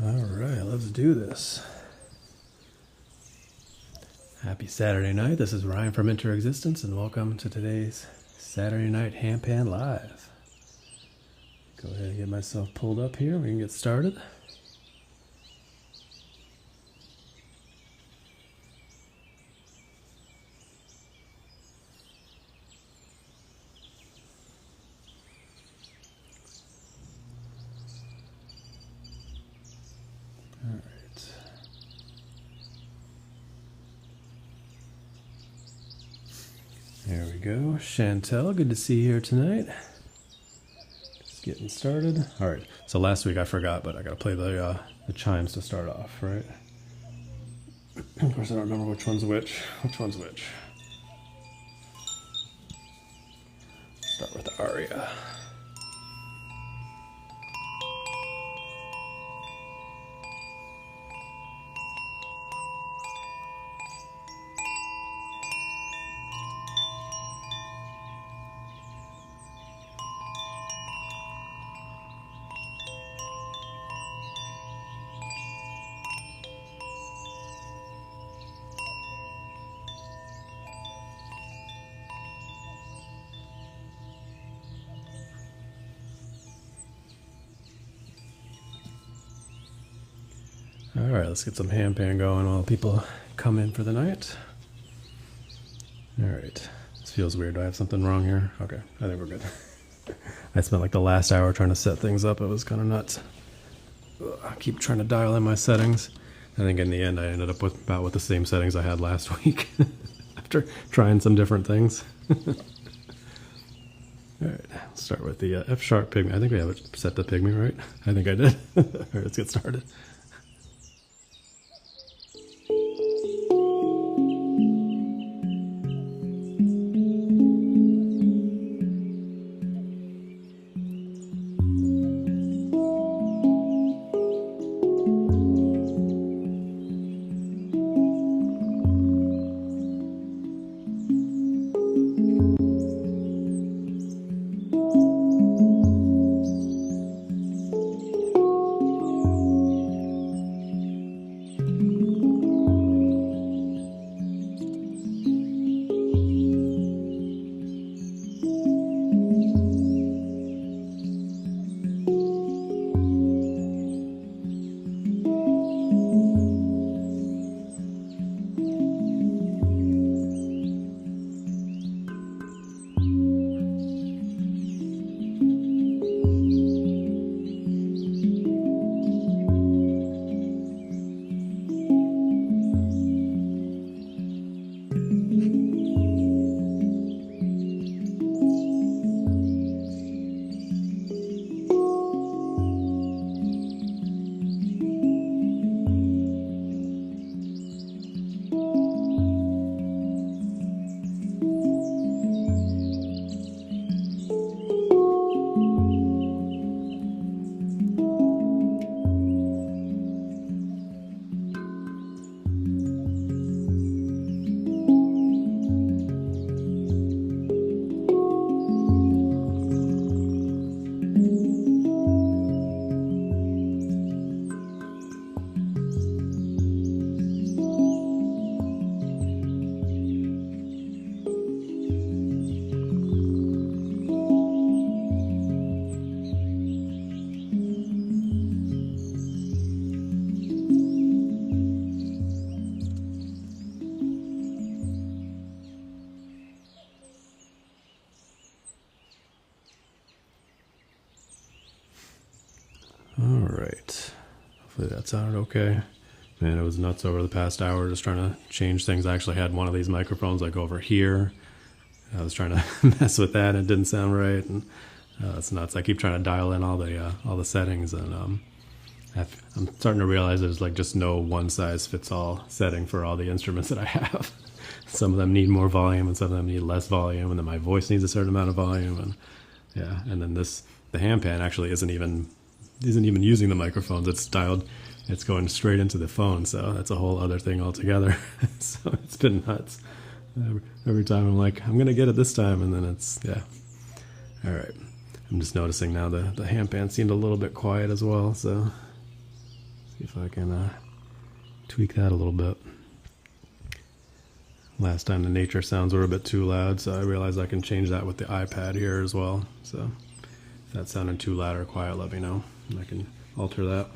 All right, let's do this. Happy Saturday night. This is Ryan from Interexistence, and welcome to today's Saturday Night Handpan Live. Go ahead and get myself pulled up here. We can get started. There we go. Chantel, good to see you here tonight. Just getting started. All right. So last week I forgot, but I got to play the chimes to start off, right? Of course, I don't remember which one's which. Which one's which? Start with the aria. All right, let's get some handpan going while people come in for the night. All right, this feels weird. Do I have something wrong here? Okay, I think we're good. I spent like the last hour trying to set things up. It was kind of nuts. I keep trying to dial in my settings. I think in the end I ended up with about the same settings I had last week after trying some different things. All right, let's start with the F sharp pygmy. I think we have it set to pygmy, right? I think I did. All right, let's get started. All right, hopefully that sounded okay. Man, it was nuts over the past hour just trying to change things. I actually had one of these microphones like over here. I was trying to mess with that and it didn't sound right, and it's nuts. I keep trying to dial in all the settings, and I'm starting to realize there's like just no one size fits all setting for all the instruments that I have. Some of them need more volume and some of them need less volume, and then my voice needs a certain amount of volume, and yeah, and then the handpan actually isn't even using the microphones. It's dialed, it's going straight into the phone, so that's a whole other thing altogether. So it's been nuts. Every time I'm like, I'm gonna get it this time, and then it's, yeah. All right, I'm just noticing now the handpan seemed a little bit quiet as well, so See if I can tweak that a little bit. Last time the nature sounds were a bit too loud, so I realized I can change that with the iPad here as well. So if that sounded too loud or quiet, let me know, and I can alter that.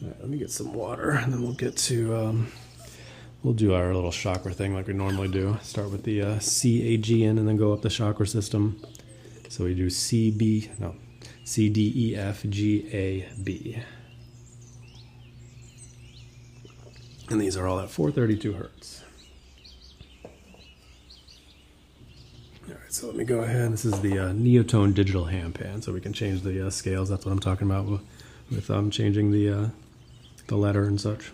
All right, let me get some water, and then we'll get to we'll do our little chakra thing like we normally do. Start with the CAGN and then go up the chakra system. So we do C, D, E, F, G, A, B. And these are all at 432 hertz. All right, so let me go ahead. This is the Neotone digital handpan, so we can change the scales. That's what I'm talking about with changing the letter and such.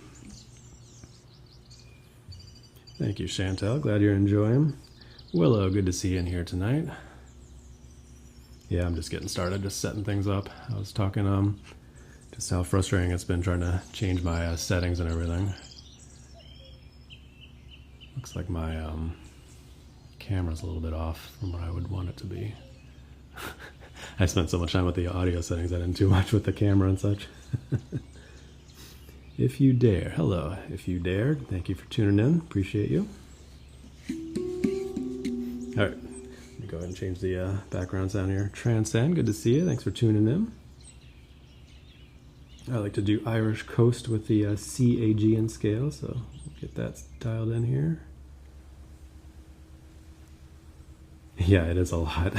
Thank you, Chantel. Glad you're enjoying. Willow, good to see you in here tonight. Yeah, I'm just getting started, just setting things up. I was talking just how frustrating it's been trying to change my settings and everything. Looks like my camera's a little bit off from what I would want it to be. I spent so much time with the audio settings, I didn't do much with the camera and such. If you dare, hello. If you dared, thank you for tuning in. Appreciate you. All right, let me go ahead and change the background sound here. Transcend, good to see you. Thanks for tuning in. I like to do Irish Coast with the CAGN scale, so get that dialed in here. Yeah, it is a lot.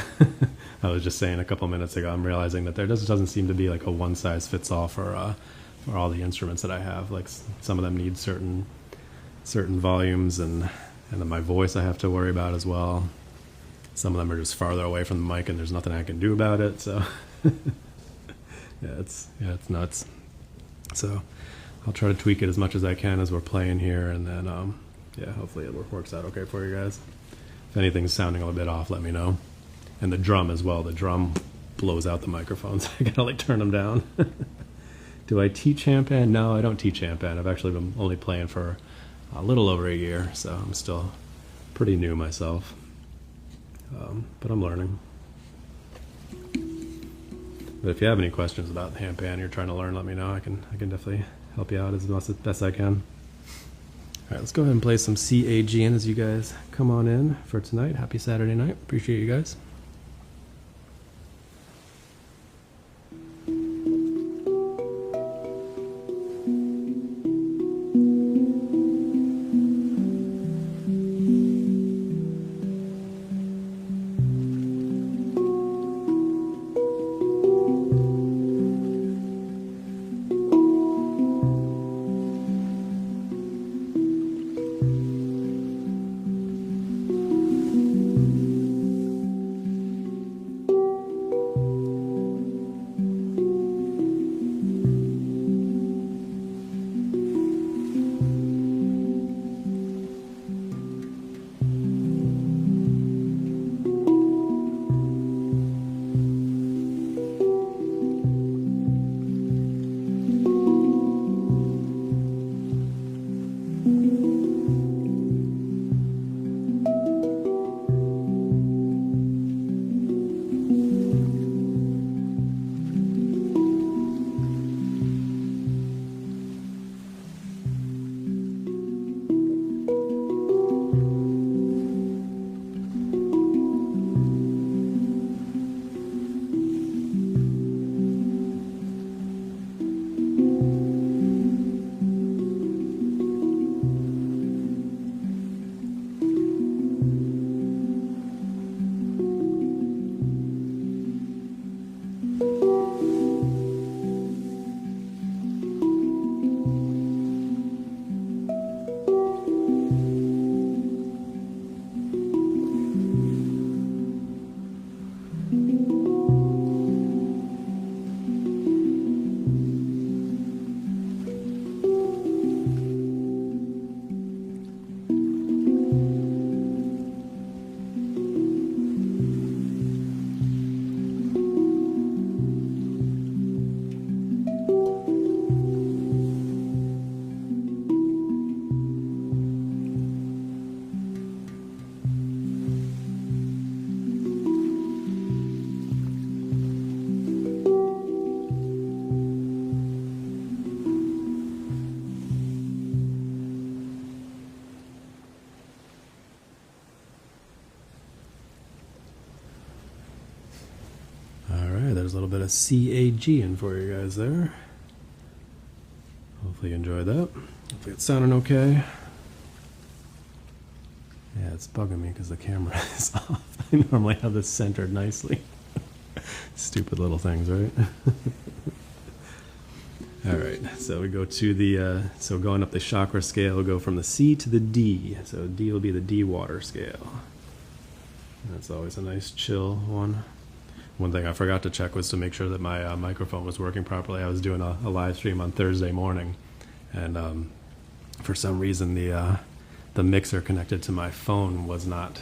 I was just saying a couple minutes ago, I'm realizing that there doesn't seem to be like a one-size-fits-all for all the instruments that I have. Like some of them need certain volumes, and then my voice I have to worry about as well. Some of them are just farther away from the mic, and there's nothing I can do about it. So yeah, it's nuts. So I'll try to tweak it as much as I can as we're playing here, and then yeah, hopefully it works out okay for you guys. If anything's sounding a little bit off, let me know. And the drum as well. The drum blows out the microphones. I gotta like turn them down. Do I teach handpan? No, I don't teach handpan. I've actually been only playing for a little over a year, so I'm still pretty new myself. But I'm learning. But if you have any questions about handpan you're trying to learn, let me know. I can definitely help you out as best I can. All right, let's go ahead and play some CAGN as you guys come on in for tonight. Happy Saturday night. Appreciate you guys. little bit of CAG in for you guys there. Hopefully you enjoyed that. Hopefully it's sounding okay. Yeah, it's bugging me because the camera is off. I normally have this centered nicely. Stupid little things, right? All right, so we go to the, so going up the chakra scale, we'll go from the C to the D. So D will be the D water scale. That's always a nice chill one. One thing I forgot to check was to make sure that my microphone was working properly. I was doing a live stream on Thursday morning, and for some reason the mixer connected to my phone was not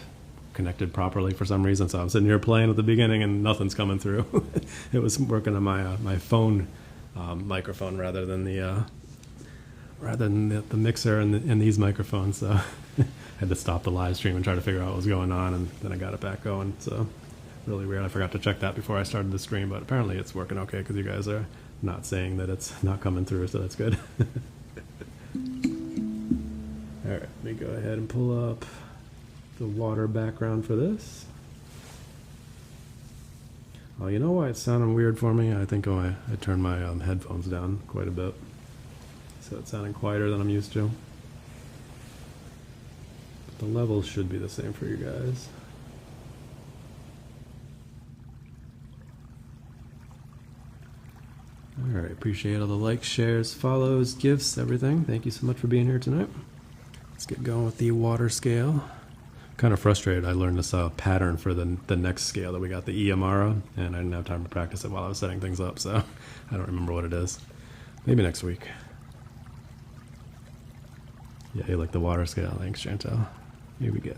connected properly for some reason. So I'm sitting here playing at the beginning and nothing's coming through. It was working on my phone microphone rather than the mixer and these microphones. So I had to stop the live stream and try to figure out what was going on, and then I got it back going. So really weird. I forgot to check that before I started the stream, but apparently it's working okay because you guys are not saying that it's not coming through, so that's good. All right, let me go ahead and pull up the water background for this. Oh, you know why it's sounding weird for me? I think I turned my headphones down quite a bit, so it's sounding quieter than I'm used to. But the levels should be the same for you guys. All right, appreciate all the likes, shares, follows, gifts, everything. Thank you so much for being here tonight. Let's get going with the water scale. Kind of frustrated. I learned this pattern for the next scale that we got, the Iamara, and I didn't have time to practice it while I was setting things up, so I don't remember what it is. Maybe next week. Yeah, you like the water scale. Thanks, Chantel. Here we go.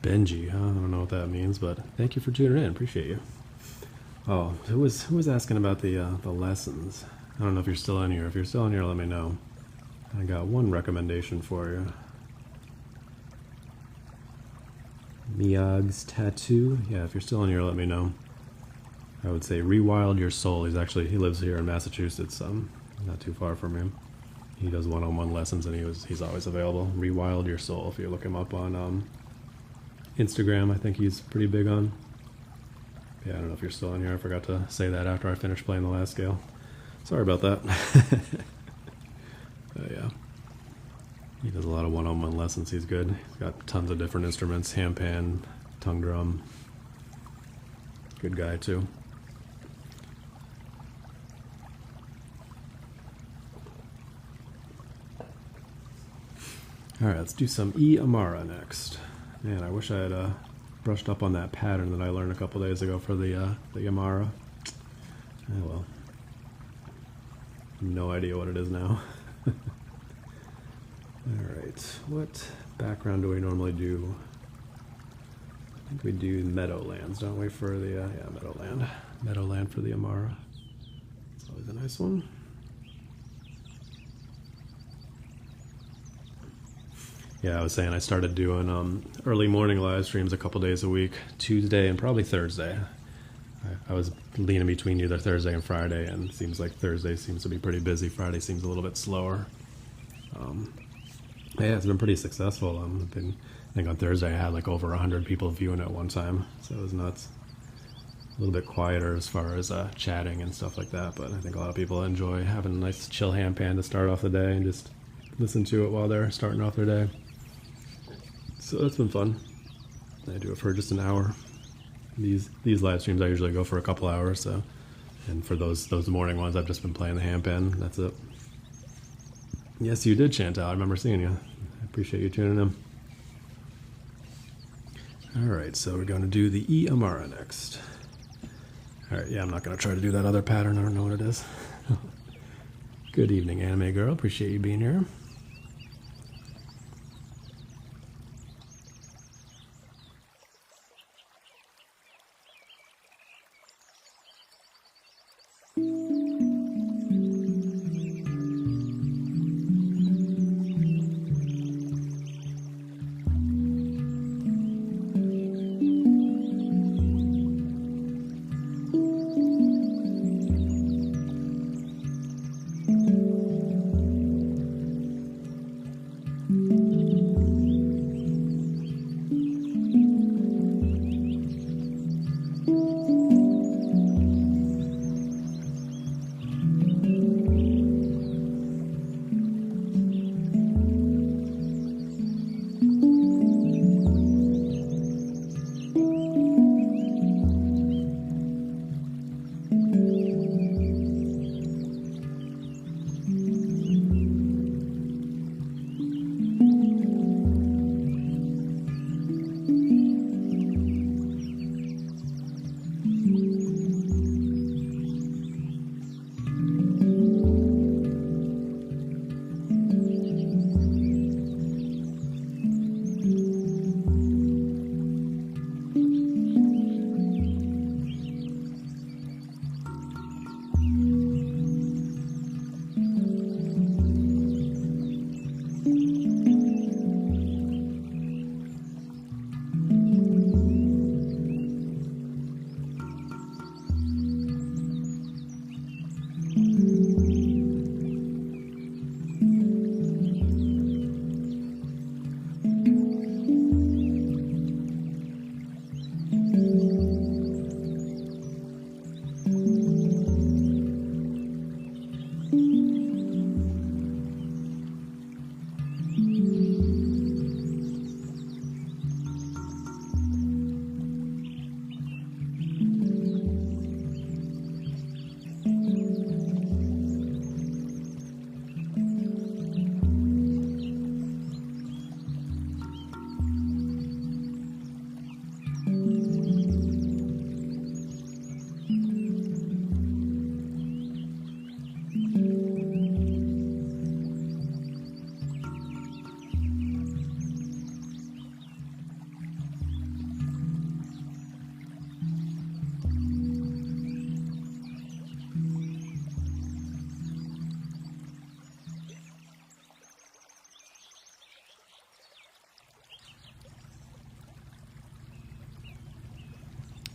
Benji, huh? I don't know what that means, but thank you for tuning in. Appreciate you. Oh, who was asking about the lessons? I don't know if you're still in here. If you're still in here, let me know. I got one recommendation for you. Miyag's Tattoo. Yeah, if you're still in here, let me know. I would say Rewild Your Soul. He lives here in Massachusetts, not too far from him. He does one-on-one lessons, and he's always available. Rewild Your Soul, if you look him up on Instagram, I think he's pretty big on. Yeah, I don't know if you're still in here. I forgot to say that after I finished playing the last scale. Sorry about that. Yeah, he does a lot of one-on-one lessons. He's good. He's got tons of different instruments, handpan, tongue drum. Good guy too. All right, let's do some E Amara next. Man, I wish I had brushed up on that pattern that I learned a couple days ago for the Amara. Oh well. No idea what it is now. Alright, what background do we normally do? I think we do Meadowlands, don't we, for the, yeah, Meadowland. Meadowland for the Amara. It's always a nice one. Yeah, I was saying I started doing early morning live streams a couple days a week, Tuesday and probably Thursday. I was leaning between either Thursday and Friday, and it seems like Thursday seems to be pretty busy. Friday seems a little bit slower. Yeah, it's been pretty successful. I think on Thursday I had like over 100 people viewing at one time, so it was nuts. A little bit quieter as far as chatting and stuff like that, but I think a lot of people enjoy having a nice chill handpan to start off the day and just listen to it while they're starting off their day. So that's been fun. I do it for just an hour. These live streams I usually go for a couple hours, so, and for those morning ones I've just been playing the handpan. That's it. Yes, you did, Chantal. I remember seeing you. I appreciate you tuning in. All right, so we're going to do the E Amara next. All right, yeah, I'm not going to try to do that other pattern. I don't know what it is. Good evening, Anime Girl. Appreciate you being here.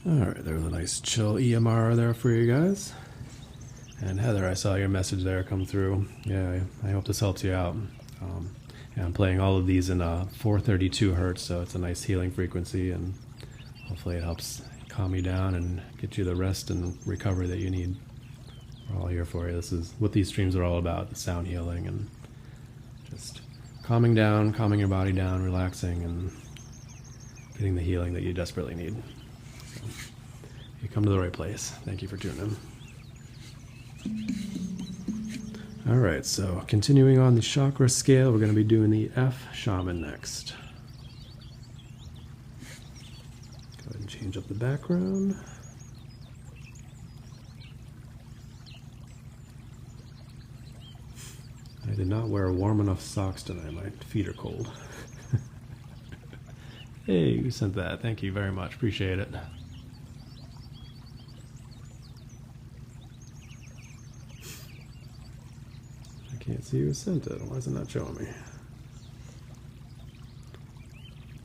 All right, there's a nice chill E Amara there for you guys. And Heather, I saw your message there come through. Yeah, I hope this helps you out. Yeah, I'm playing all of these in 432 hertz, so it's a nice healing frequency, and hopefully it helps calm you down and get you the rest and recovery that you need. We're all here for you. This is what these streams are all about, sound healing and just calming down, calming your body down, relaxing, and getting the healing that you desperately need. So, you come to the right place. Thank you for tuning in. All right, so continuing on the chakra scale, we're going to be doing the F shaman next. Go ahead and change up the background. I did not wear warm enough socks tonight. My feet are cold. Hey, you sent that. Thank you very much. Appreciate it. I can't see who sent it. Why is it not showing me?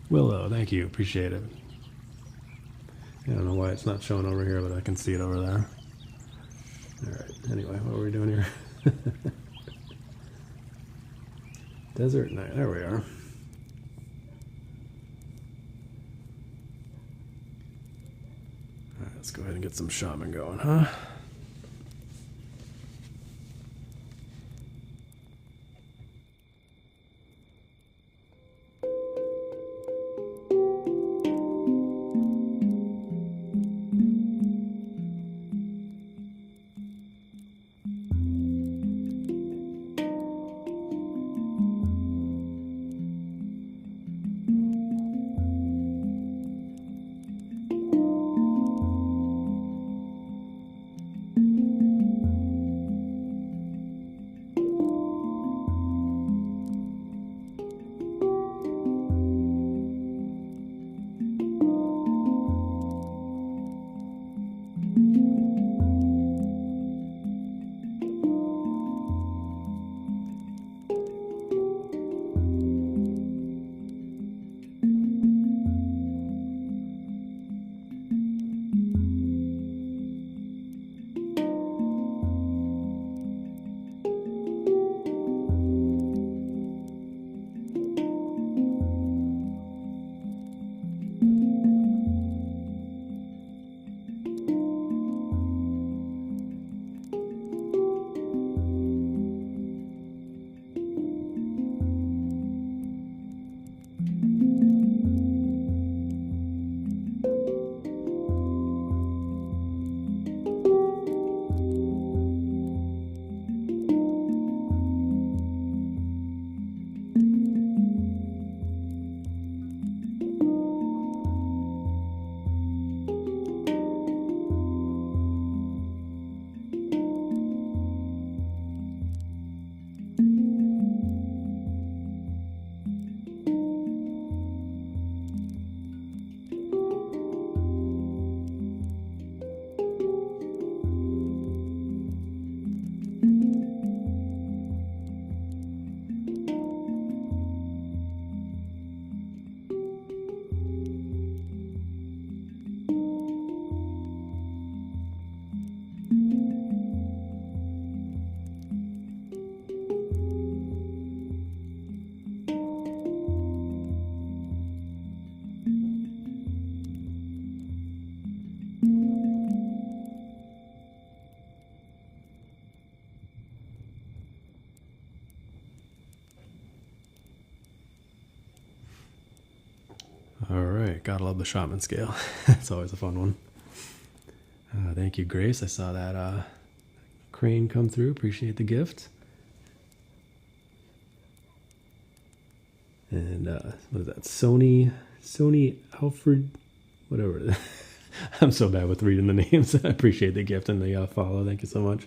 Willow, thank you. Appreciate it. I don't know why it's not showing over here, but I can see it over there. All right. Anyway, what are we doing here? Desert night. There we are. All right, let's go ahead and get some shaman going, huh? All right, gotta love the shaman scale. It's always a fun one. Thank you, Grace. I saw that crane come through. Appreciate the gift. And what is that? Sony Alfred, whatever it is. I'm so bad with reading the names. I appreciate the gift and the follow. Thank you so much.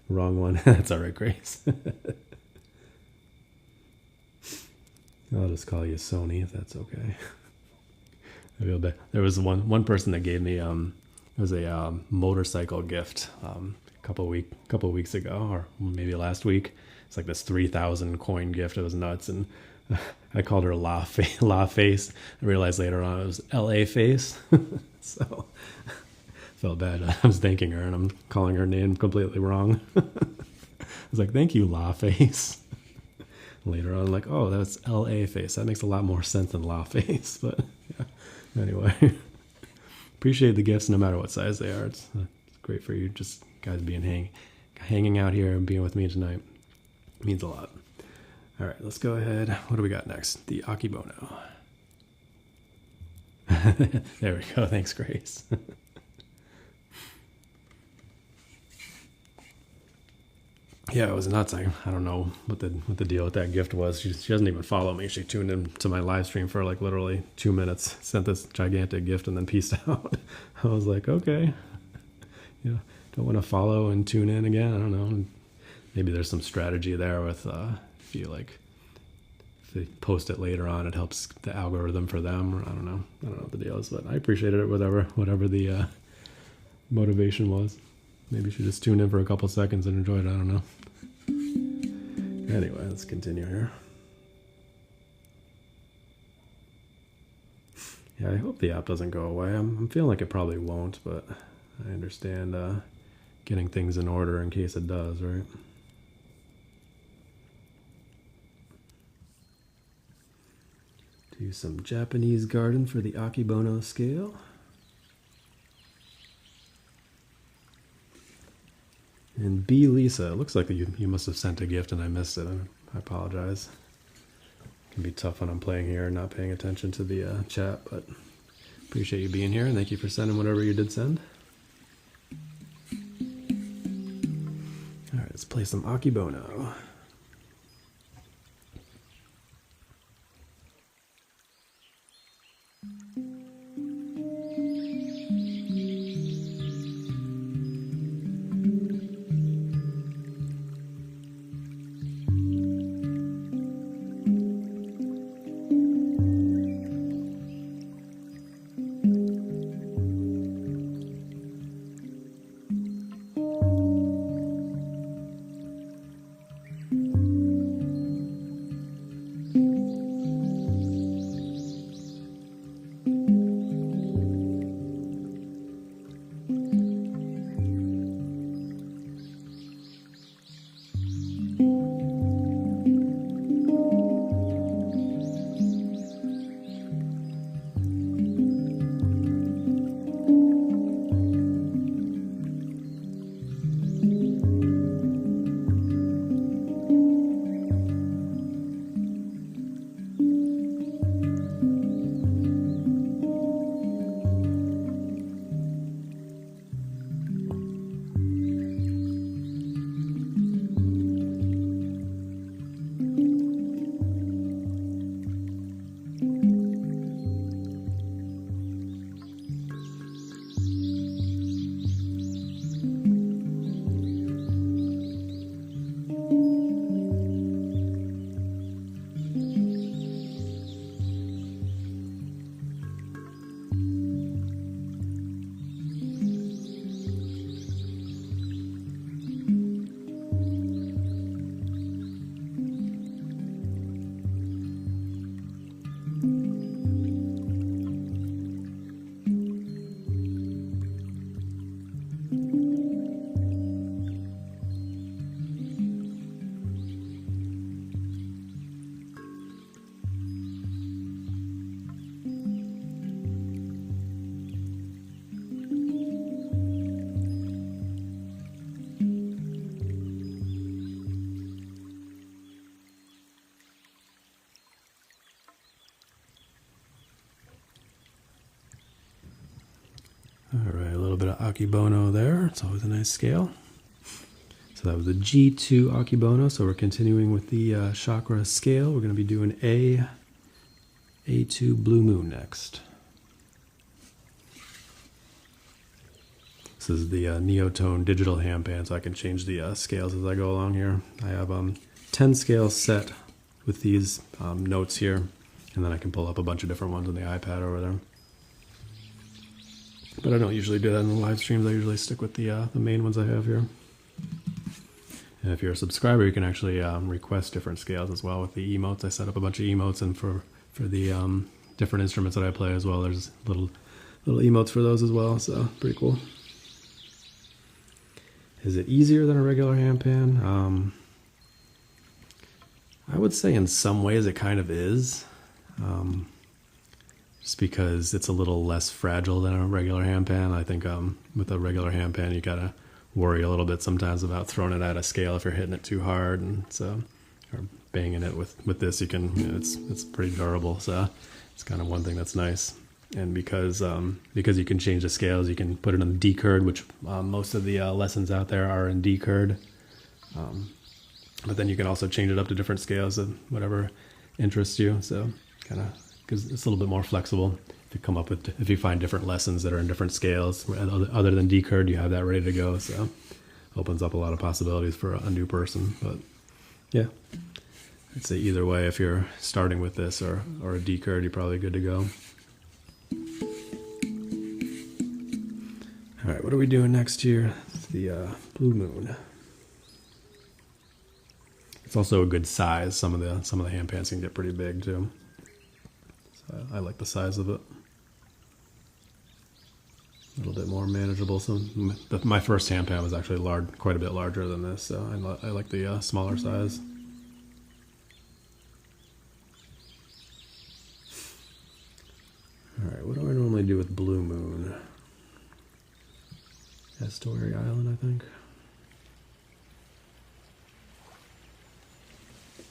Wrong one. That's all right, Grace. I'll just call you Sony if that's okay. I feel bad. There was one person that gave me it was a motorcycle gift a couple weeks ago, or maybe last week. It's like this 3,000 coin gift. It was nuts, and I called her La Face. I realized later on it was LA Face. So felt bad. I was thanking her and I'm calling her name completely wrong. I was like, thank you, La Face. Later on, like, oh, that's L.A. Face. That makes a lot more sense than La Face. But yeah, anyway, appreciate the gifts no matter what size they are. It's great for you just guys being hanging out here and being with me tonight. It means a lot. All right, let's go ahead. What do we got next? The Akibono. There we go. Thanks, Grace. Yeah, it was nuts. I don't know what the deal with that gift was. She doesn't even follow me. She tuned in to my live stream for like literally 2 minutes, sent this gigantic gift, and then peaced out. I was like, okay, don't want to follow and tune in again. I don't know. Maybe there's some strategy there with if they post it later on, it helps the algorithm for them. Or I don't know what the deal is, but I appreciated it. Whatever the motivation was. Maybe she just tuned in for a couple seconds and enjoyed it. I don't know. Anyway, let's continue here. Yeah, I hope the app doesn't go away. I'm feeling like it probably won't, but I understand getting things in order in case it does, right? Do some Japanese garden for the Akibono scale. And B. Lisa, it looks like you must have sent a gift and I missed it. I apologize. It can be tough when I'm playing here and not paying attention to the chat, but appreciate you being here and thank you for sending whatever you did send. All right, let's play some Akibono. All right, a little bit of Akibono there. It's always a nice scale. So that was a G2 Akibono. So we're continuing with the chakra scale. We're going to be doing A2 Blue Moon next. This is the Neotone digital handpan, so I can change the scales as I go along here. I have 10 scales set with these notes here, and then I can pull up a bunch of different ones on the iPad over there. But I don't usually do that in the live streams. I usually stick with the main ones I have here. And if you're a subscriber, you can actually request different scales as well with the emotes. I set up a bunch of emotes, and for the different instruments that I play as well, there's little emotes for those as well. So pretty cool. Is it easier than a regular hand pan? I would say in some ways it kind of is. Just because it's a little less fragile than a regular hand pan. I think with a regular hand pan you gotta worry a little bit sometimes about throwing it at a scale if you're hitting it too hard, and so or banging it with this, you can, you know, it's pretty durable, so it's kind of one thing that's nice. And because you can change the scales, you can put it in D curd, which most of the lessons out there are in D curd. But then you can also change it up to different scales of whatever interests you. So kind of, because it's a little bit more flexible. If you find different lessons that are in different scales other than D curd, you have that ready to go. So opens up a lot of possibilities for a new person. But yeah, I'd say either way, if you're starting with this or a D curd, you're probably good to go. All right, what are we doing next here? It's the Blue Moon. It's also a good size. Some of the hand pans can get pretty big too. So I like the size of it. A little bit more manageable. So my first hand pan was actually quite a bit larger than this. So I like the smaller size. All right, what do I normally do with Blue Moon? Estuary Island, I think.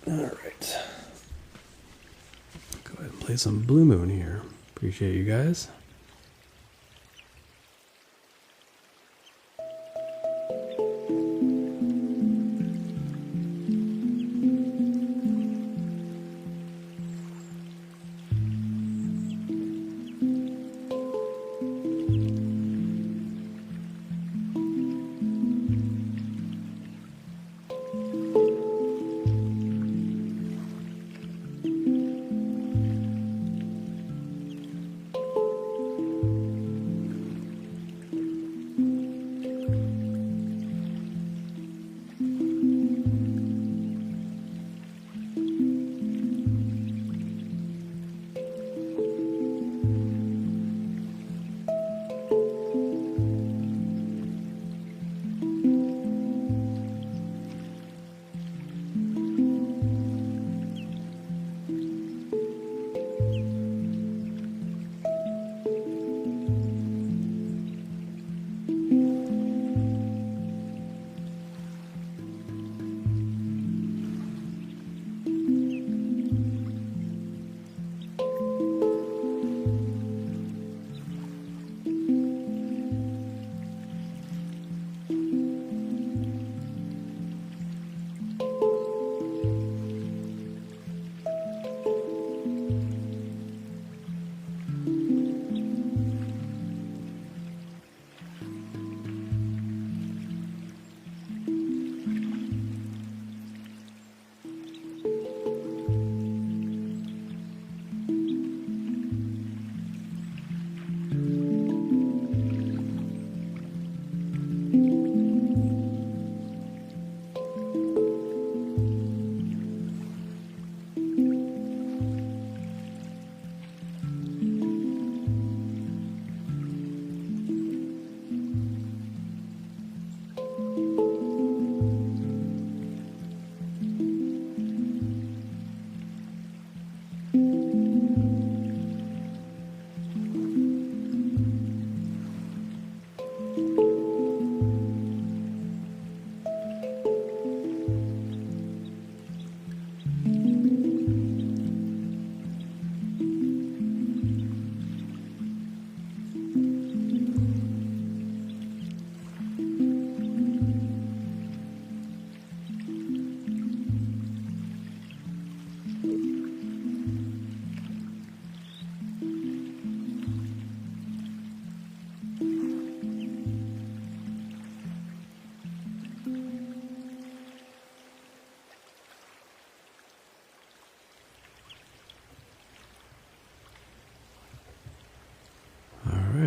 All right. Go ahead and play some Blue Moon here. Appreciate you guys.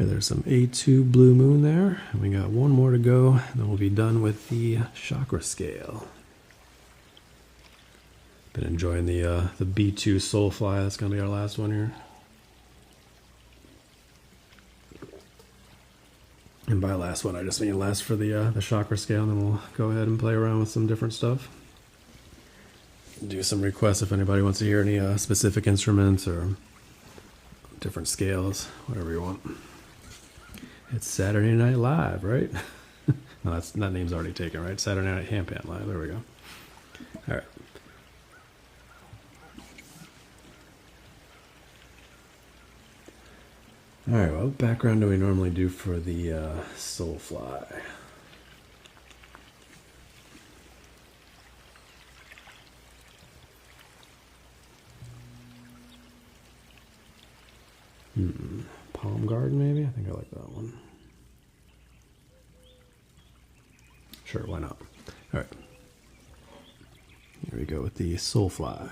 There's some A2 Blue Moon there. And we got one more to go, and then we'll be done with the chakra scale. Been enjoying the B2 Soulfly. That's going to be our last one here. And by last one, I just mean last for the chakra scale, and then we'll go ahead and play around with some different stuff. Do some requests if anybody wants to hear any specific instruments or different scales, whatever you want. It's Saturday Night Live, right? No, that name's already taken, right? Saturday Night Handpan Live. There we go. All right. All right, what background do we normally do for the Soulfly? Palm Garden, maybe? I think I like that one. Sure, why not? All right. Here we go with the Soulfly.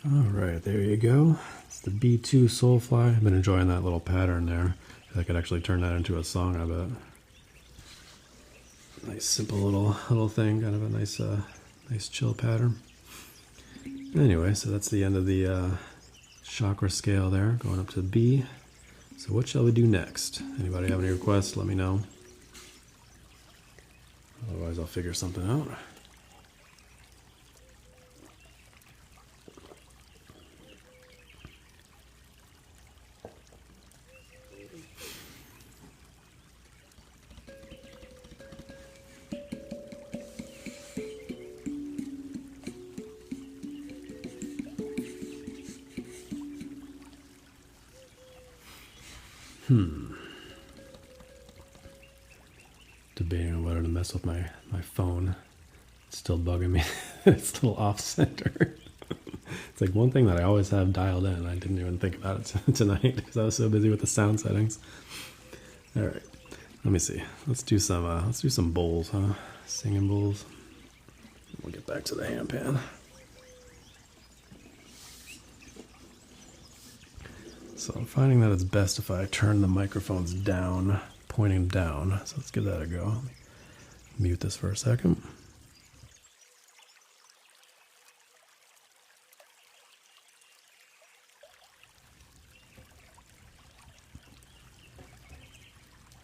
All right, there you go. It's the B2 Soulfly. I've been enjoying that little pattern there. I could actually turn that into a song, I bet. Nice, simple little thing. Kind of a nice chill pattern. Anyway, so that's the end of the chakra scale there, going up to B. So what shall we do next? Anybody have any requests? Let me know. Otherwise, I'll figure something out. debating on whether to mess with my phone. It's still bugging me. It's a little off center. It's like one thing that I always have dialed in. I didn't even think about it tonight because I was so busy with the sound settings. All right, let me see. Let's do some bowls, huh? Singing bowls. We'll get back to the hand pan. So I'm finding that it's best if I turn the microphones down, pointing down. So let's give that a go. Mute this for a second.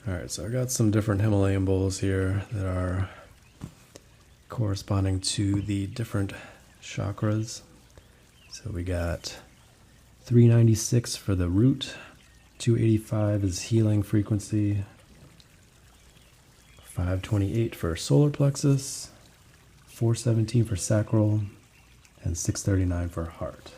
Alright, so I got some different Himalayan bowls here that are corresponding to the different chakras. So we got 396 for the root, 285 is healing frequency, 528 for solar plexus, 417 for sacral, and 639 for heart.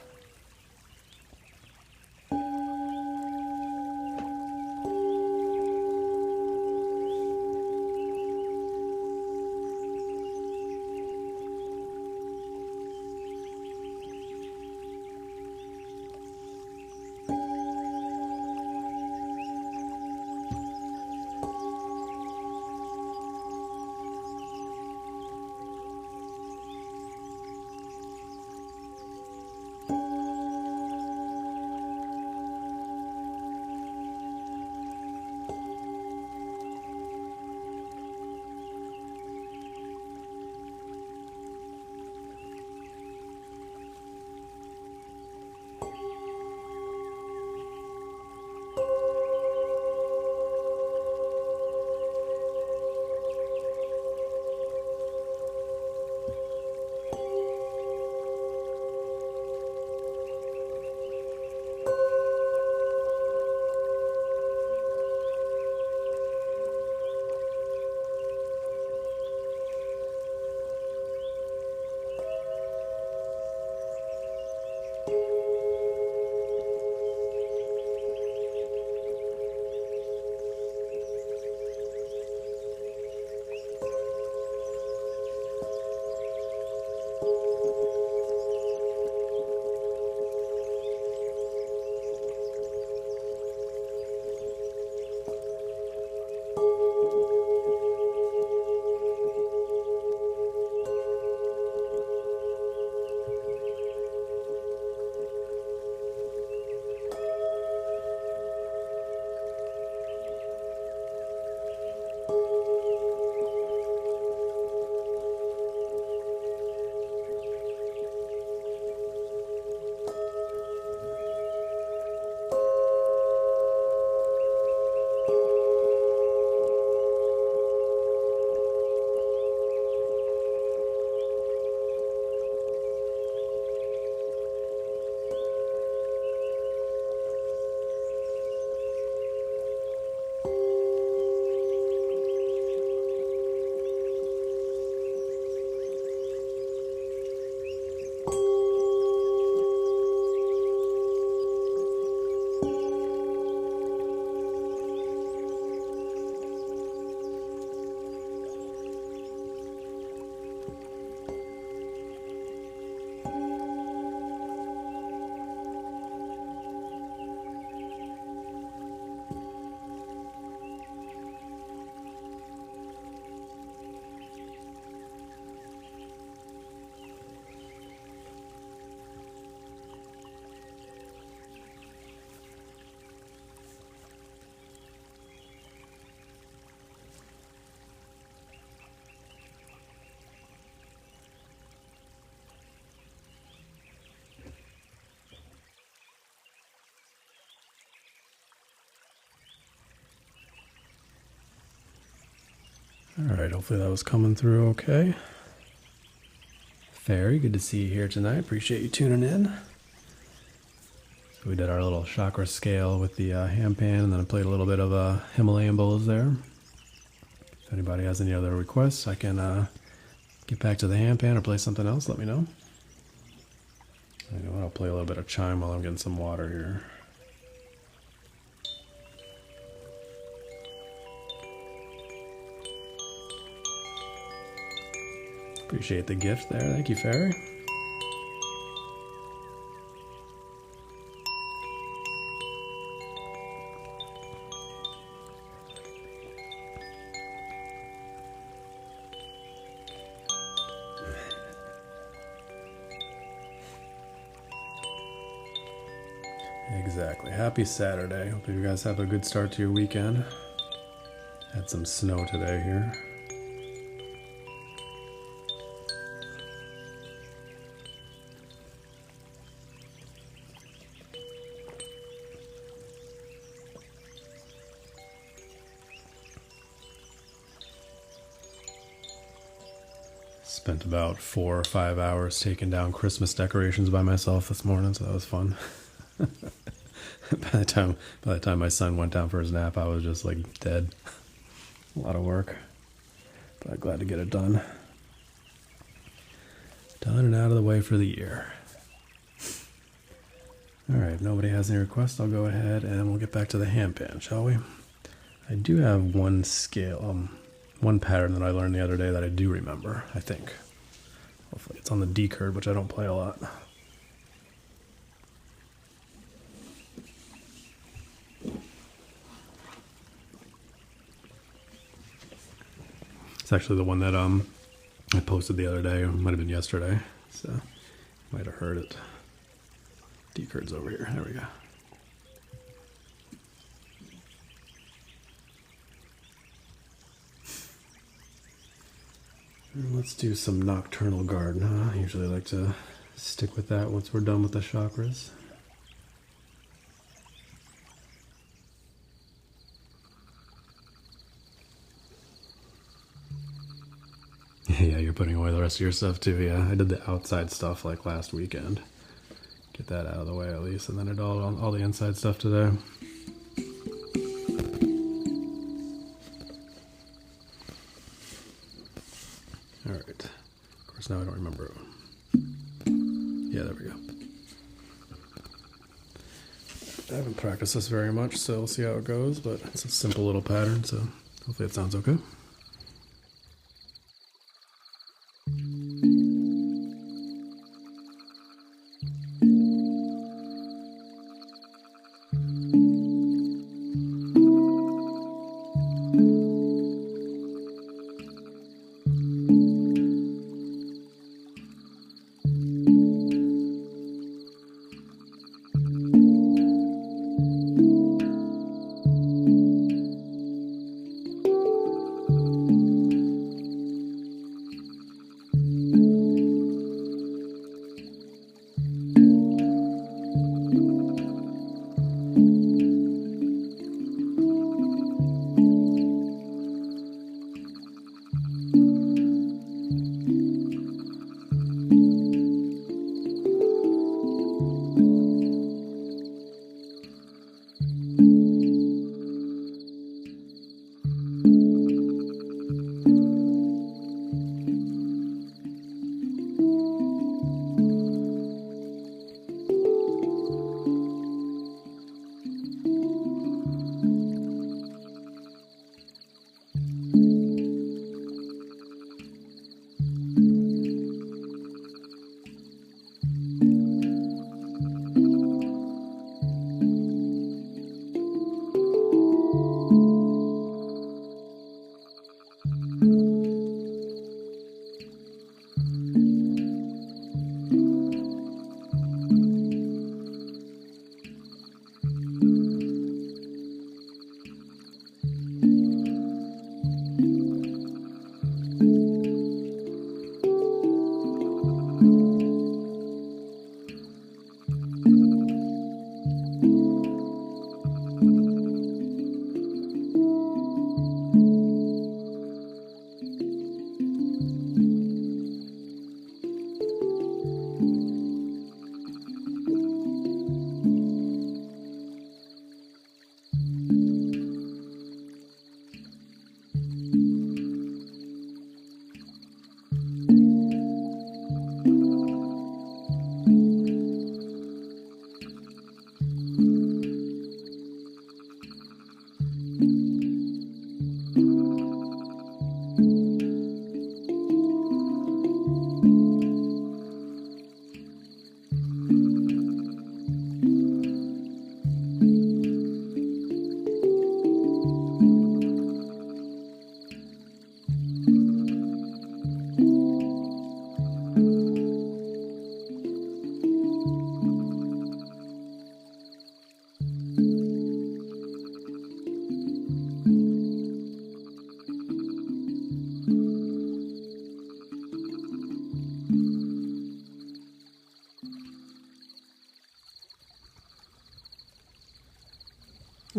All right, hopefully that was coming through okay. Fairy, good to see you here tonight. Appreciate you tuning in. So we did our little chakra scale with the hand pan, and then I played a little bit of Himalayan bowls there. If anybody has any other requests, I can get back to the hand pan or play something else. Let me know. You know what? I'll play a little bit of chime while I'm getting some water here. Appreciate the gift there. Thank you, Fairy. Exactly. Happy Saturday. Hope you guys have a good start to your weekend. Had some snow today here. Spent about 4 or 5 hours taking down Christmas decorations by myself this morning, so that was fun. By the time my son went down for his nap, I was just like dead. A lot of work, but glad to get it done. Done and out of the way for the year. All right, if nobody has any requests, I'll go ahead and we'll get back to the handpan, shall we? I do have one scale, one pattern that I learned the other day that I do remember, I think. Hopefully it's on the D curve, which I don't play a lot. It's actually the one that I posted the other day. It might have been yesterday, so you might have heard it. D curve's over here. There we go. And let's do some Nocturnal Garden, huh? I usually like to stick with that once we're done with the chakras. Yeah, you're putting away the rest of your stuff too. Yeah, I did the outside stuff like last weekend. Get that out of the way at least, and then I did all the inside stuff today. All right. Of course, now I don't remember. Yeah, there we go. I haven't practiced this very much, so we'll see how it goes, but it's a simple little pattern, so hopefully it sounds okay.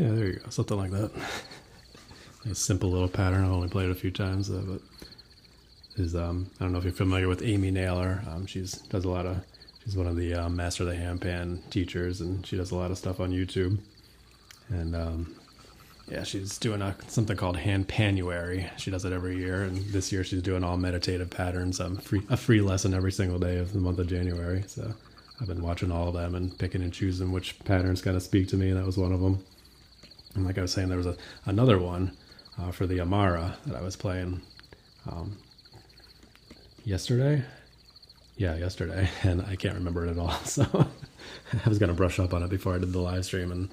Yeah, there you go. Something like that. A simple little pattern. I've only played it a few times, but is I don't know if you're familiar with Amy Naylor. She's one of the Master of the Handpan teachers, and she does a lot of stuff on YouTube. And yeah, she's doing something called Handpanuary. She does it every year, and this year she's doing all meditative patterns. A free lesson every single day of the month of January. So I've been watching all of them and picking and choosing which patterns kind of speak to me, and that was one of them. And like I was saying, there was another one for the Amara that I was playing yesterday. Yeah, yesterday, and I can't remember it at all. So I was going to brush up on it before I did the live stream, and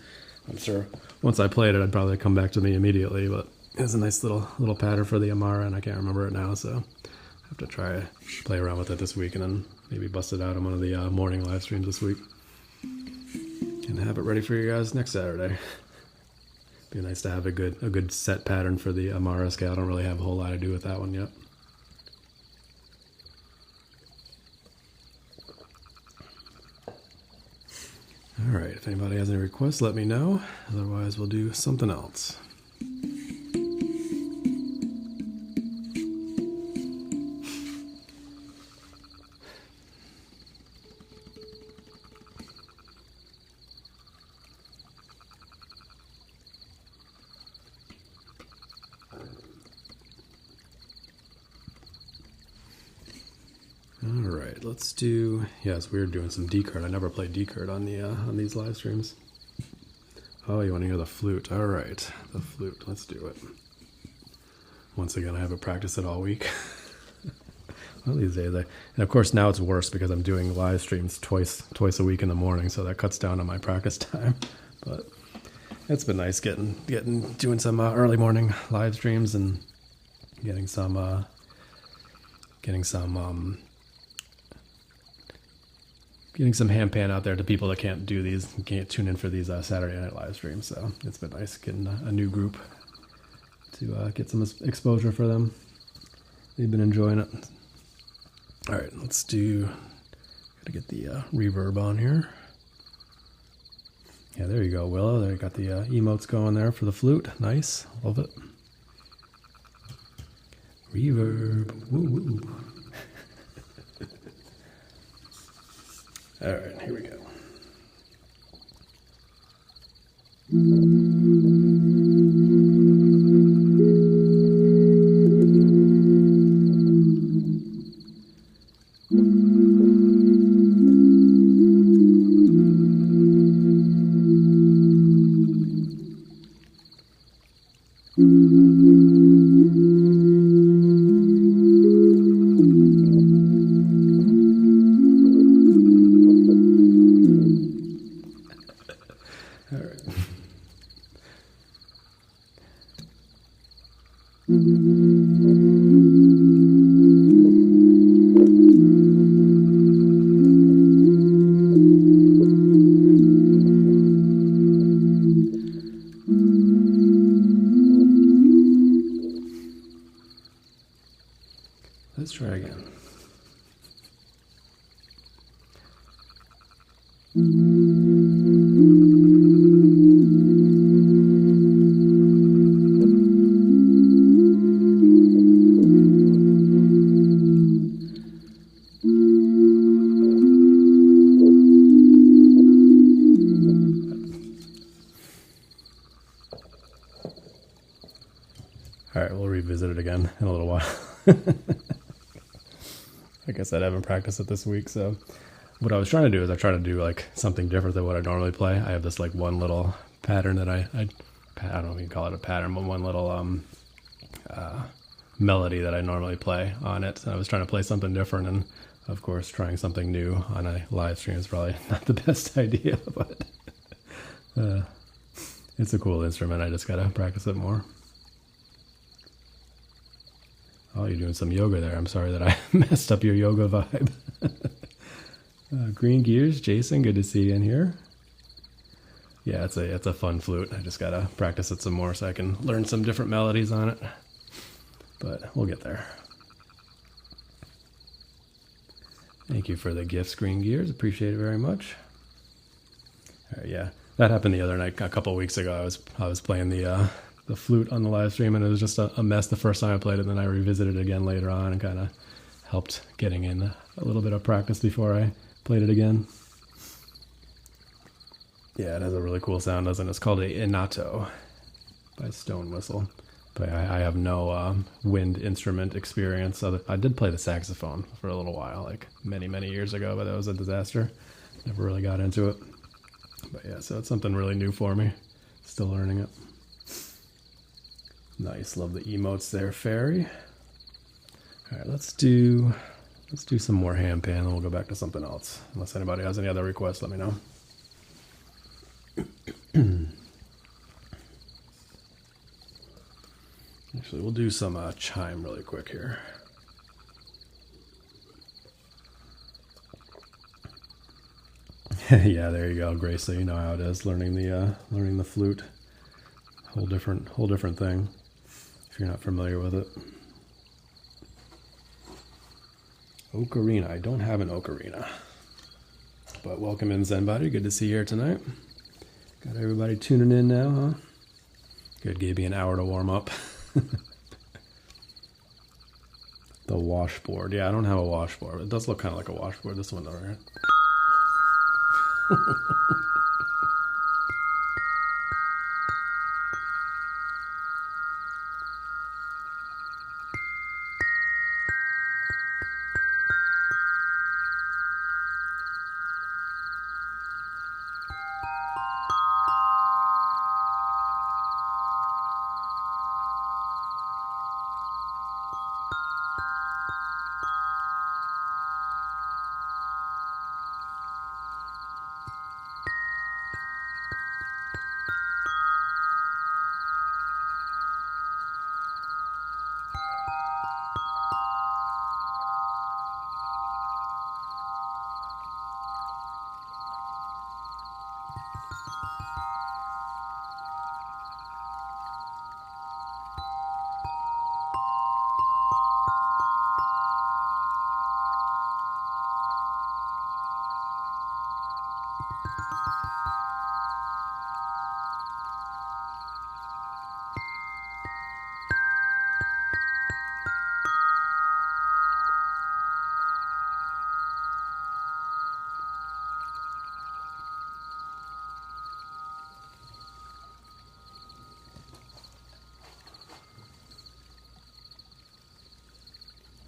I'm sure once I played it, I'd probably come back to me immediately. But it was a nice little pattern for the Amara, and I can't remember it now. So I have to try play around with it this week, and then maybe bust it out on one of the morning live streams this week, and have it ready for you guys next Saturday. Be nice to have a good set pattern for the Amara scale. I don't really have a whole lot to do with that one yet. All right, if anybody has any requests, let me know. Otherwise, we'll do something else. All right, let's do. Yeah, it's weird doing some D-card. I never played D-card on these live streams. Oh, you want to hear the flute? All right, the flute. Let's do it. Once again, I haven't practiced it all week. One of these days, and of course now it's worse because I'm doing live streams twice a week in the morning, so that cuts down on my practice time. But it's been nice doing some early morning live streams and getting some handpan out there to people that can't tune in for these Saturday night live streams. So it's been nice getting a new group to get some exposure for them. They've been enjoying it. All right, gotta get the reverb on here. Yeah, there you go, Willow. There you got the emotes going there for the flute. Nice, love it. Reverb, woo woo. All right, here we go. Let's try again. All right, we'll revisit it again in a little while. Like I said, I haven't practiced it this week, so what I was trying to do is I try to do like something different than what I normally play. I have this like one little pattern that I don't know if you can call it a pattern, but one little melody that I normally play on it. And I was trying to play something different, and of course, trying something new on a live stream is probably not the best idea, but it's a cool instrument. I just gotta practice it more. Oh, you're doing some yoga there. I'm sorry that I messed up your yoga vibe. Green Gears, Jason, good to see you in here. Yeah, it's a fun flute. I just gotta practice it some more so I can learn some different melodies on it. But we'll get there. Thank you for the gifts, Green Gears. Appreciate it very much. All right, yeah. That happened the other night, a couple of weeks ago. I was playing the flute on the live stream, and it was just a mess the first time I played it. And then I revisited it again later on, and kind of helped getting in a little bit of practice before I played it again. Yeah, it has a really cool sound, doesn't it? It's called a Inato by Stone Whistle. But I have no wind instrument experience. I did play the saxophone for a little while, like many years ago, but that was a disaster. Never really got into it. But yeah, so it's something really new for me. Still learning it. Nice, love the emotes there, Fairy. All right, let's do some more hand pan, and we'll go back to something else. Unless anybody has any other requests, let me know. Actually, we'll do some chime really quick here. Yeah, there you go, Grace. So you know how it is learning the flute. Whole different thing. If you're not familiar with it. Ocarina. I don't have an ocarina. But welcome in, Zenbody. Good to see you here tonight. Got everybody tuning in now, huh? Good, gave me an hour to warm up. The washboard. Yeah, I don't have a washboard. It does look kind of like a washboard. This one, though, right?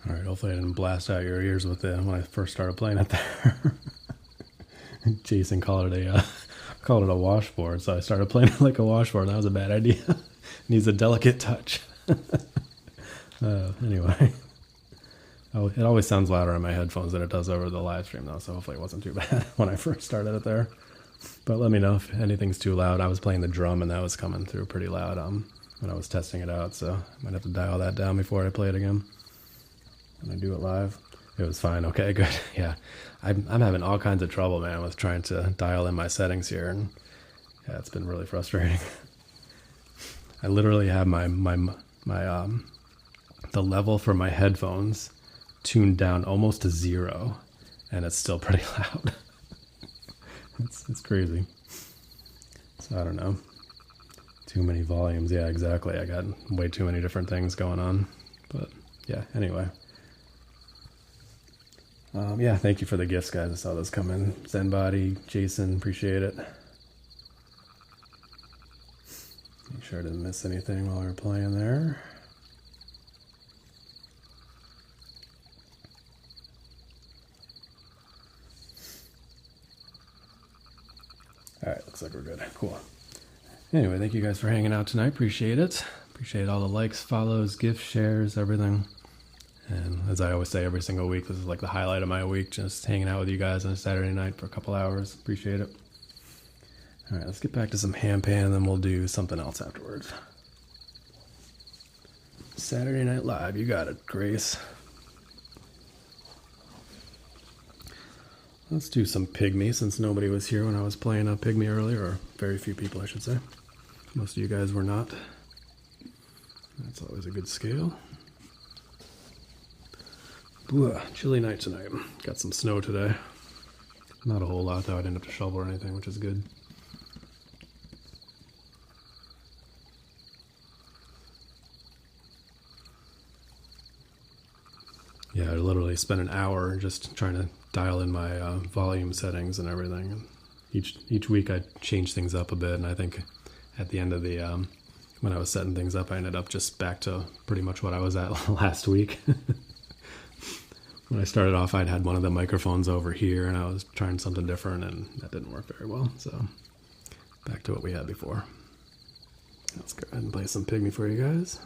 All right, hopefully I didn't blast out your ears with it when I first started playing it there. Jason called it a washboard, so I started playing it like a washboard. That was a bad idea. Needs a delicate touch. Anyway, it always sounds louder on my headphones than it does over the live stream, though. So hopefully it wasn't too bad when I first started it there. But let me know if anything's too loud. I was playing the drum, and that was coming through pretty loud when I was testing it out. So I might have to dial that down before I play it again. When I do it live, it was fine. Okay, good. Yeah, I'm having all kinds of trouble, man, with trying to dial in my settings here, and yeah, it's been really frustrating. I literally have my the level for my headphones tuned down almost to 0, and it's still pretty loud. It's crazy. So I don't know. Too many volumes. Yeah, exactly. I got way too many different things going on. But yeah, anyway. Yeah, thank you for the gifts, guys. I saw those come in. Zenbody, Jason, appreciate it. Make sure I didn't miss anything while we were playing there. All right, looks like we're good. Cool. Anyway, thank you guys for hanging out tonight. Appreciate it. Appreciate all the likes, follows, gifts, shares, everything. And as I always say every single week, this is like the highlight of my week, just hanging out with you guys on a Saturday night for a couple hours. Appreciate it. All right, let's get back to some hand pan, and then we'll do something else afterwards. Saturday Night Live, you got it, Grace. Let's do some Pygmy, since nobody was here when I was playing Pygmy earlier, or very few people, I should say. Most of you guys were not. That's always a good scale. Ooh, chilly night tonight. Got some snow today. Not a whole lot, though. I didn't have to shovel or anything, which is good. Yeah, I literally spent an hour just trying to dial in my volume settings and everything. And each week I changed things up a bit, and I think at the end of the when I was setting things up, I ended up just back to pretty much what I was at last week. When I started off, I'd had one of the microphones over here, and I was trying something different, and that didn't work very well. So back to what we had before. Let's go ahead and play some Pygmy for you guys.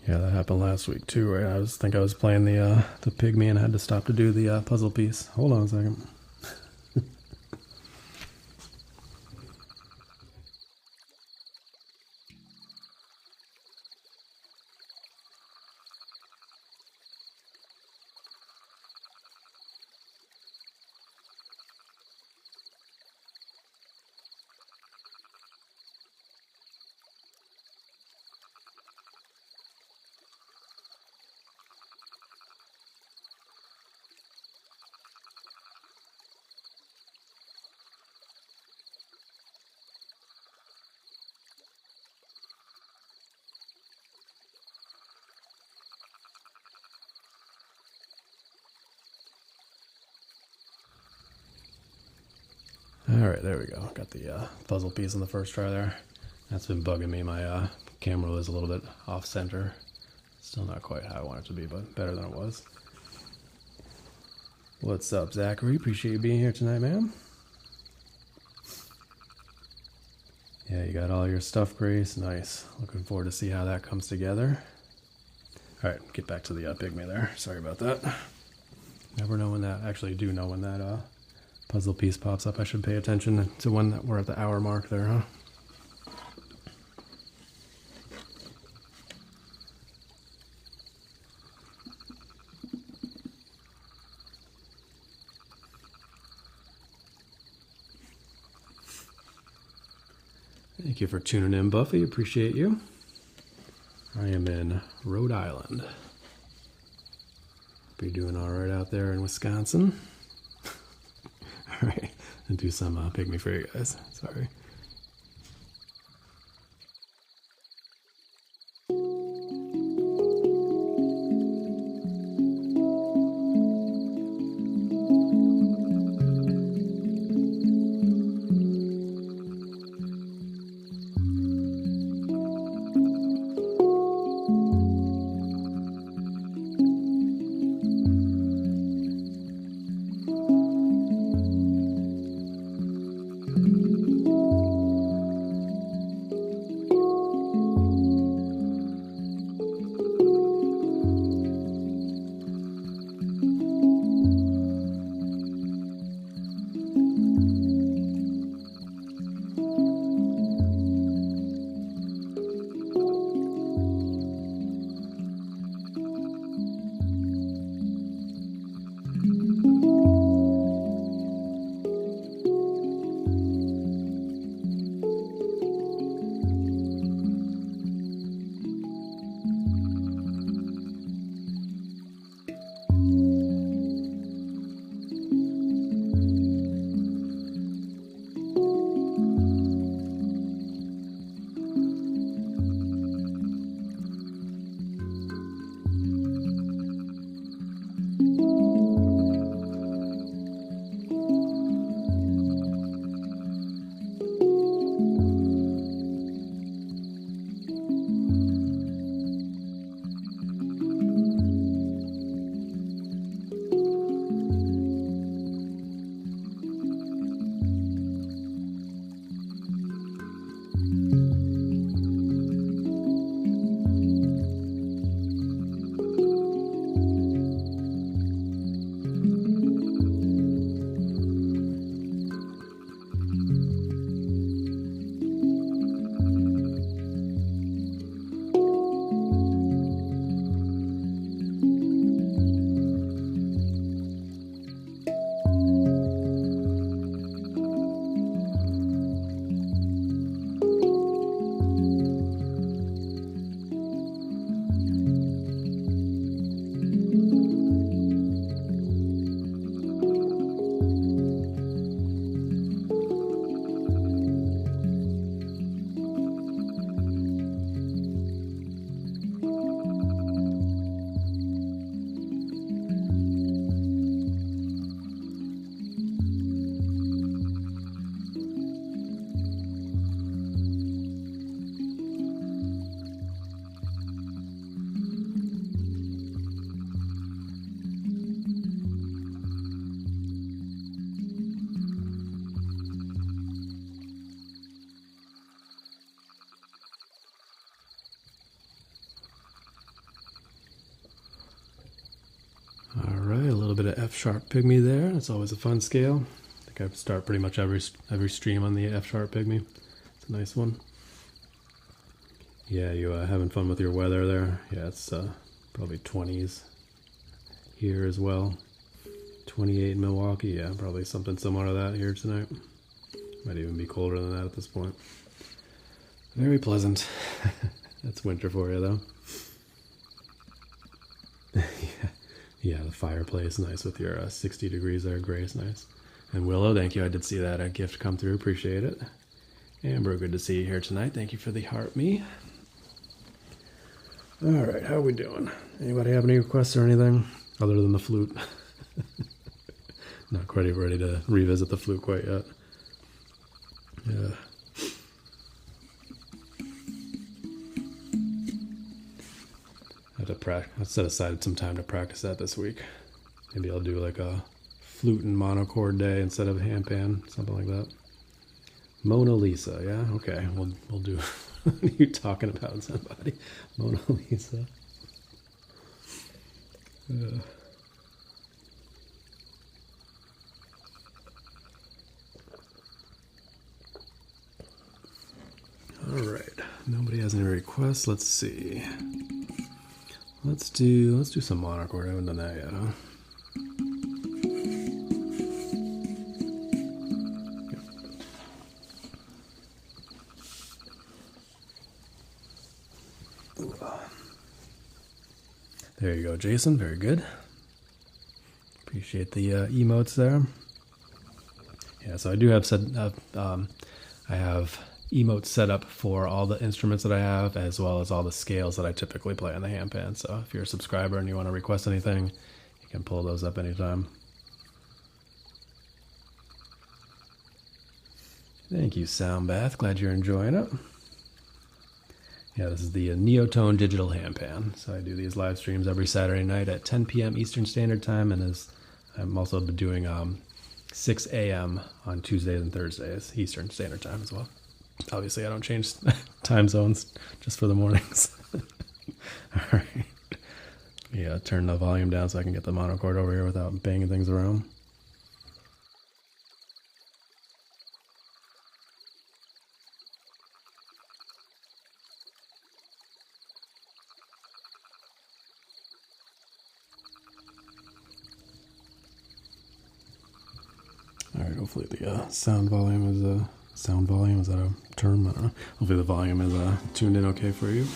Yeah, that happened last week too, right? I was playing the Pygmy and had to stop to do the puzzle piece. Hold on a second. Alright, there we go. Got the puzzle piece in the first try there. That's been bugging me. My camera was a little bit off center. Still not quite how I want it to be, but better than it was. What's up, Zachary? Appreciate you being here tonight, man. Yeah, you got all your stuff, Grace. Nice. Looking forward to see how that comes together. Alright, get back to the Pygmy there. Sorry about that. Never know when that, actually do know when that puzzle piece pops up. I should pay attention to when that we're at the hour mark there, huh? Thank you for tuning in, Buffy. Appreciate you. I am in Rhode Island. Be doing all right out there in Wisconsin. All right, and do some Pygmy for you guys. Sorry. little bit of F sharp pygmy there. That's always a fun scale. I think I start pretty much every stream on the F sharp pygmy. It's a nice one. Yeah, you having fun with your weather there? Yeah, it's probably 20s here as well. 28 in Milwaukee. Yeah, probably something similar to that here tonight. Might even be colder than that at this point. Very pleasant. That's winter for you, though. Yeah, the fireplace, nice with your 60 degrees there. Grace, nice. And Willow, thank you. I did see that gift come through. Appreciate it. Amber, good to see you here tonight. Thank you for the heart me. All right, how are we doing? Anybody have any requests or anything other than the flute? Not quite ready to revisit the flute quite yet. Yeah. I set aside some time to practice that this week. Maybe I'll do like a flute and monochord day instead of a handpan, something like that. Mona Lisa, yeah, okay, we'll do. What are you talking about, somebody? Mona Lisa. All right, nobody has any requests. Let's see. Let's do some monochord. I haven't done that yet, huh? There you go, Jason. Very good. Appreciate the emotes there. Yeah, so I do have I have emotes set up for all the instruments that I have, as well as all the scales that I typically play on the handpan. So if you're a subscriber and you want to request anything, you can pull those up anytime. Thank you, Soundbath. Glad you're enjoying it. Yeah, this is the Neotone digital handpan. So I do these live streams every Saturday night at 10 p.m. Eastern Standard Time, and I'm also doing 6 a.m. on Tuesdays and Thursdays Eastern Standard Time as well. Obviously, I don't change time zones just for the mornings. All right. Yeah, turn the volume down so I can get the monochord over here without banging things around. All right, hopefully the sound volume is that a term? I don't know. Hopefully the volume is tuned in okay for you.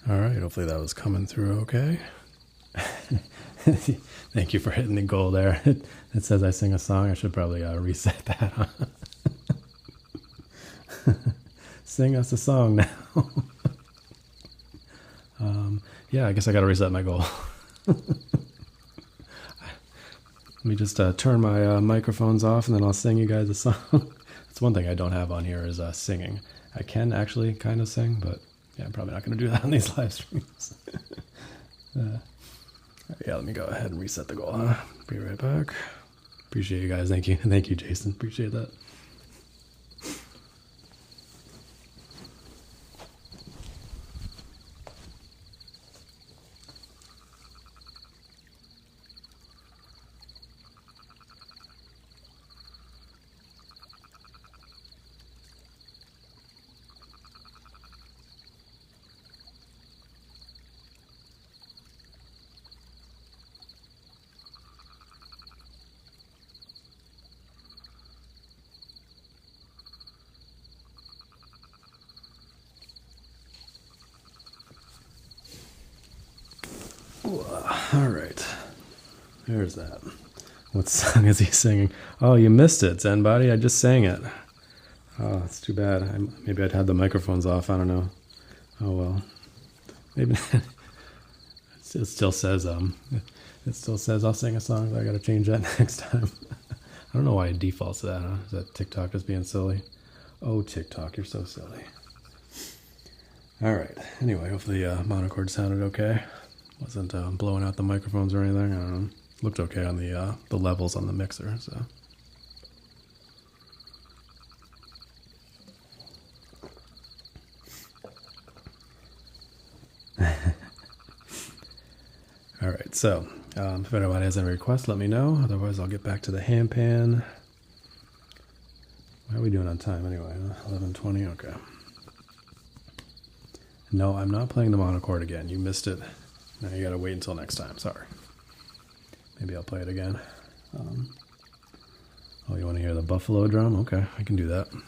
All right, hopefully that was coming through okay. Thank you for hitting the goal there. It says I sing a song. I should probably reset that. Huh? Sing us a song now. Yeah, I guess I got to reset my goal. Let me just turn my microphones off and then I'll sing you guys a song. That's one thing I don't have on here is singing. I can actually kind of sing, but yeah, I'm probably not going to do that on these live streams. Yeah, let me go ahead and reset the goal. Huh? Be right back. Appreciate you guys. Thank you. Thank you, Jason. Appreciate that. All right. There's that. What song is he singing? Oh, you missed it, Zenbody. I just sang it. Oh, it's too bad. Maybe I'd had the microphones off. I don't know. Oh well. Maybe it still says I'll sing a song. But I got to change that next time. I don't know why it defaults to that. Huh? Is that TikTok just being silly? Oh, TikTok, you're so silly. All right. Anyway, hopefully monochord sounded okay. Wasn't blowing out the microphones or anything. I don't know. Looked okay on the levels on the mixer. So. All right. So if anyone has any requests, let me know. Otherwise, I'll get back to the hand pan. How are we doing on time anyway? 11:20. Okay. No, I'm not playing the monochord again. You missed it. Now you gotta wait until next time. Sorry. Maybe I'll play it again. Oh, you want to hear the buffalo drum? Okay, I can do that. I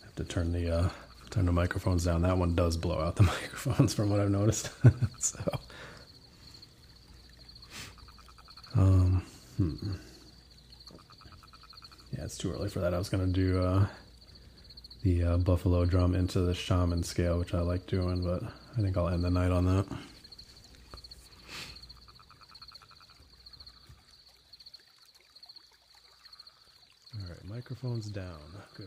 have to turn the microphones down. That one does blow out the microphones, from what I've noticed. So, yeah, it's too early for that. I was gonna do the buffalo drum into the shaman scale, which I like doing, but I think I'll end the night on that. All right, microphones down. Good.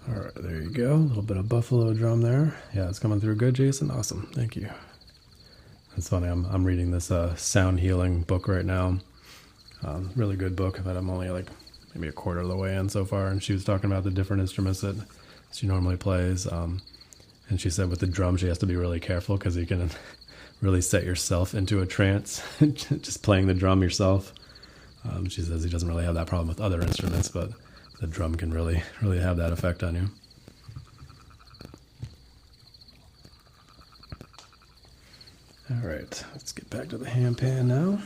All right, there you go. A little bit of buffalo drum there. Yeah, it's coming through good, Jason. Awesome. Thank you. It's funny. I'm reading this sound healing book right now. Really good book, but I'm only like maybe a quarter of the way in so far, and she was talking about the different instruments that she normally plays. And she said with the drum, she has to be really careful because you can really set yourself into a trance just playing the drum yourself. She says he doesn't really have that problem with other instruments, but the drum can really have that effect on you. All right, let's get back to the hand pan now.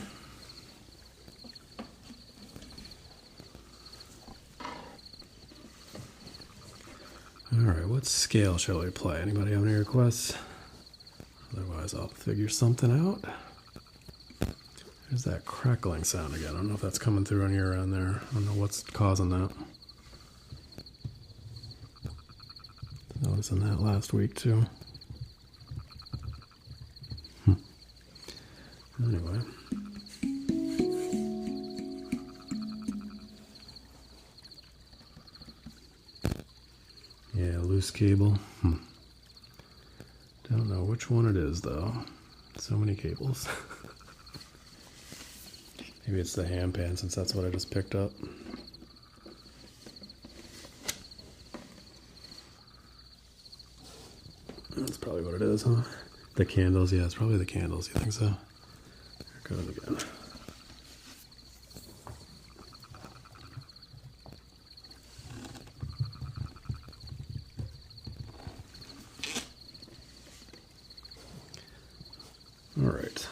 All right, what scale shall we play? Anybody have any requests? Otherwise, I'll figure something out. There's that crackling sound again. I don't know if that's coming through on your end there. I don't know what's causing that. Noticing that last week too. Anyway. Yeah, loose cable. Don't know which one it is though. So many cables. Maybe it's the hand pan since that's what I just picked up. That's probably what it is, huh? The candles, yeah, it's probably the candles. You think so? There it goes again. All right.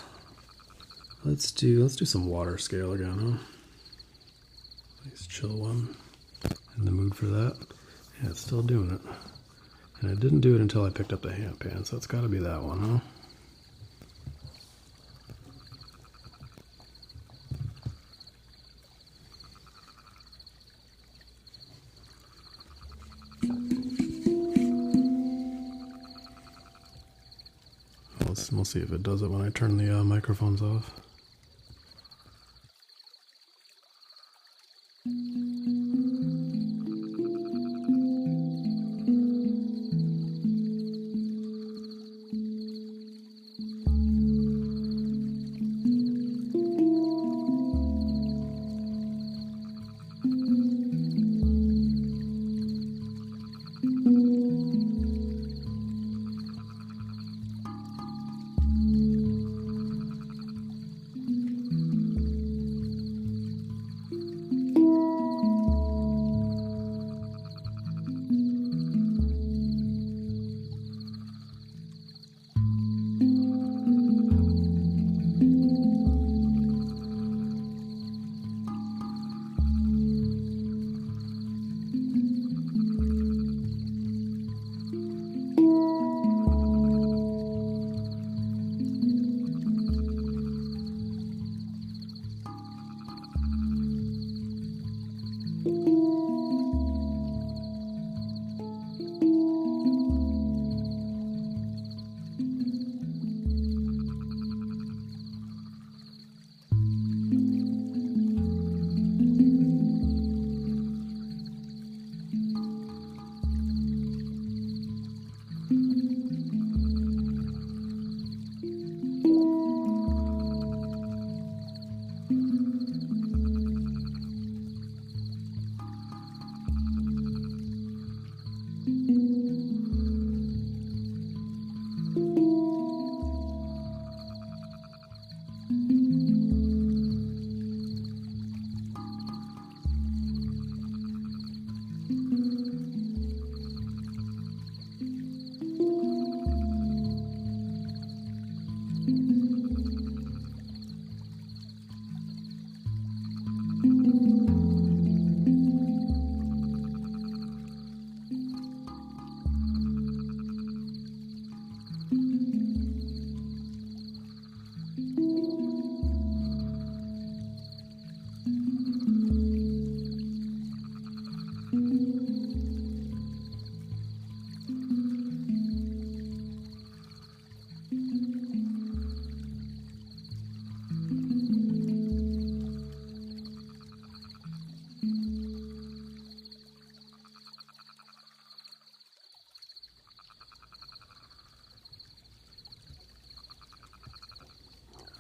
Let's do some water scale again, huh? Nice chill one. In the mood for that. Yeah, it's still doing it. And I didn't do it until I picked up the hand pan, so it's got to be that one, huh? We'll see if it does it when I turn the microphones off.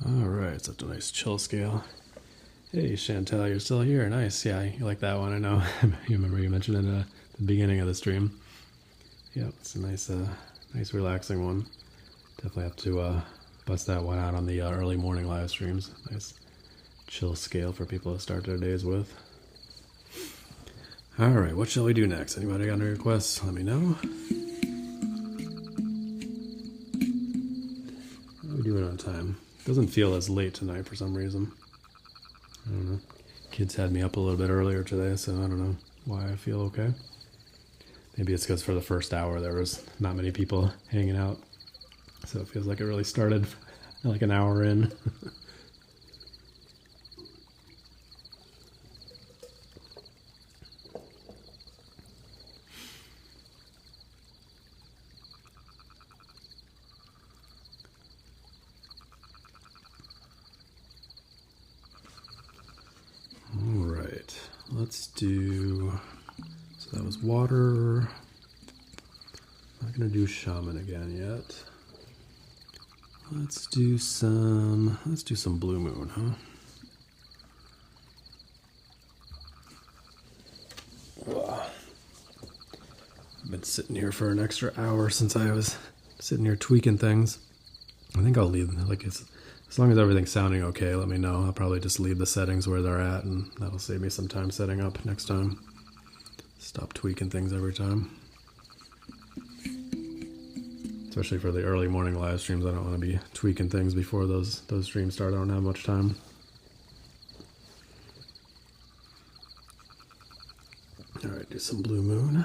All right, such a nice chill scale. Hey, Chantal, you're still here. Nice. Yeah, you like that one. I know. You remember you mentioned it at the beginning of the stream. Yeah, it's a nice relaxing one. Definitely have to bust that one out on the early morning live streams. Nice chill scale for people to start their days with. All right, what shall we do next? Anybody got any requests? Let me know. How we do it on time? Doesn't feel as late tonight for some reason. I don't know. Kids had me up a little bit earlier today, so I don't know why I feel okay. Maybe it's because for the first hour there was not many people hanging out. So it feels like it really started like an hour in. All right, let's do, so that was water. Not gonna do shaman again yet. Let's do some blue moon, huh? I've been sitting here for an extra hour since I was sitting here tweaking things. I think I'll leave, like, as long as everything's sounding okay, let me know. I'll probably just leave the settings where they're at, and that'll save me some time setting up next time. Stop tweaking things every time. Especially for the early morning live streams, I don't want to be tweaking things before those streams start. I don't have much time. All right, do some blue moon.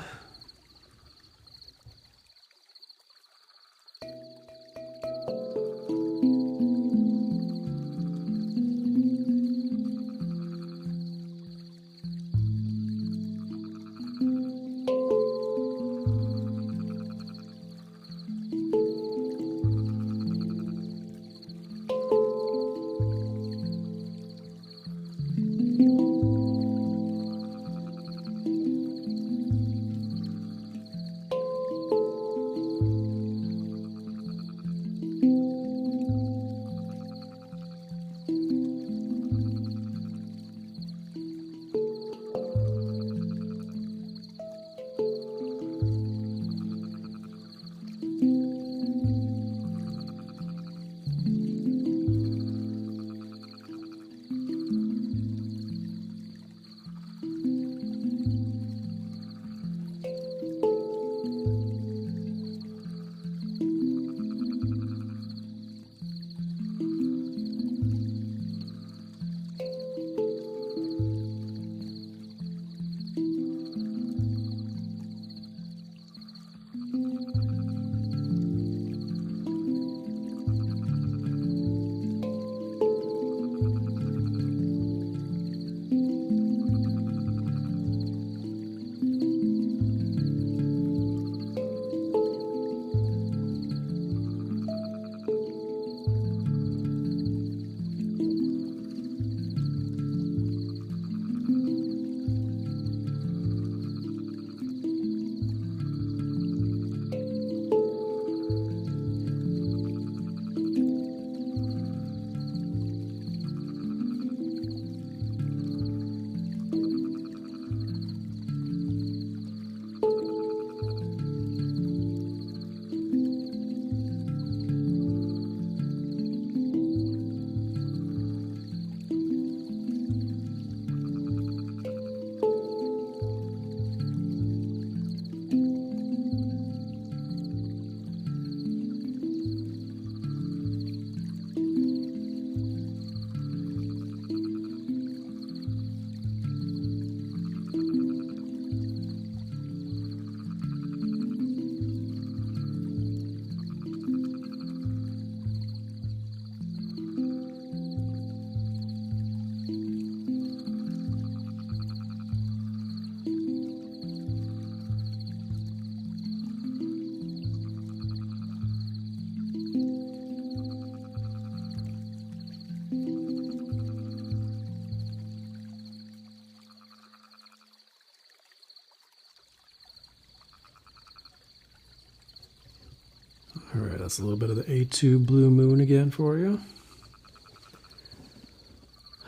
All right, that's a little bit of the A2 blue moon again for you.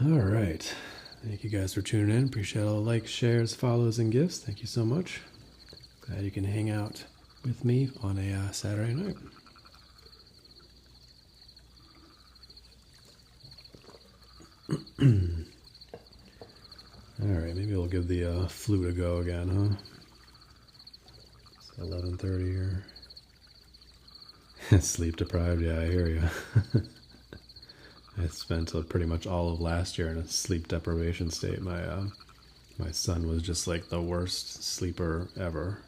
All right, Thank you guys for tuning in. Appreciate all the likes, shares, follows, and gifts. Thank you so much. Glad you can hang out with me on a Saturday night. All right, maybe we'll give the flute a go again, huh? It's 11:30 here. Sleep deprived, yeah, I hear you. I spent pretty much all of last year in a sleep deprivation state. My son was just like the worst sleeper ever.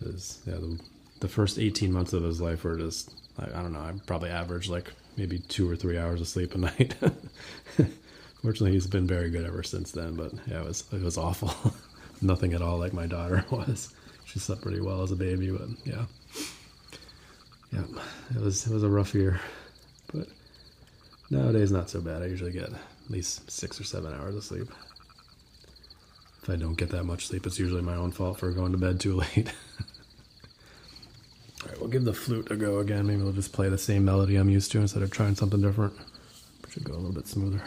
The first 18 months of his life were just, I don't know, I probably averaged like maybe 2 or 3 hours of sleep a night. Fortunately, he's been very good ever since then, but yeah, it was awful. Nothing at all like my daughter was. She slept pretty well as a baby, but yeah. Yeah, it was a rough year, but nowadays not so bad. I usually get at least 6 or 7 hours of sleep. If I don't get that much sleep, it's usually my own fault for going to bed too late. All right, we'll give the flute a go again. Maybe we'll just play the same melody I'm used to instead of trying something different. Should go a little bit smoother.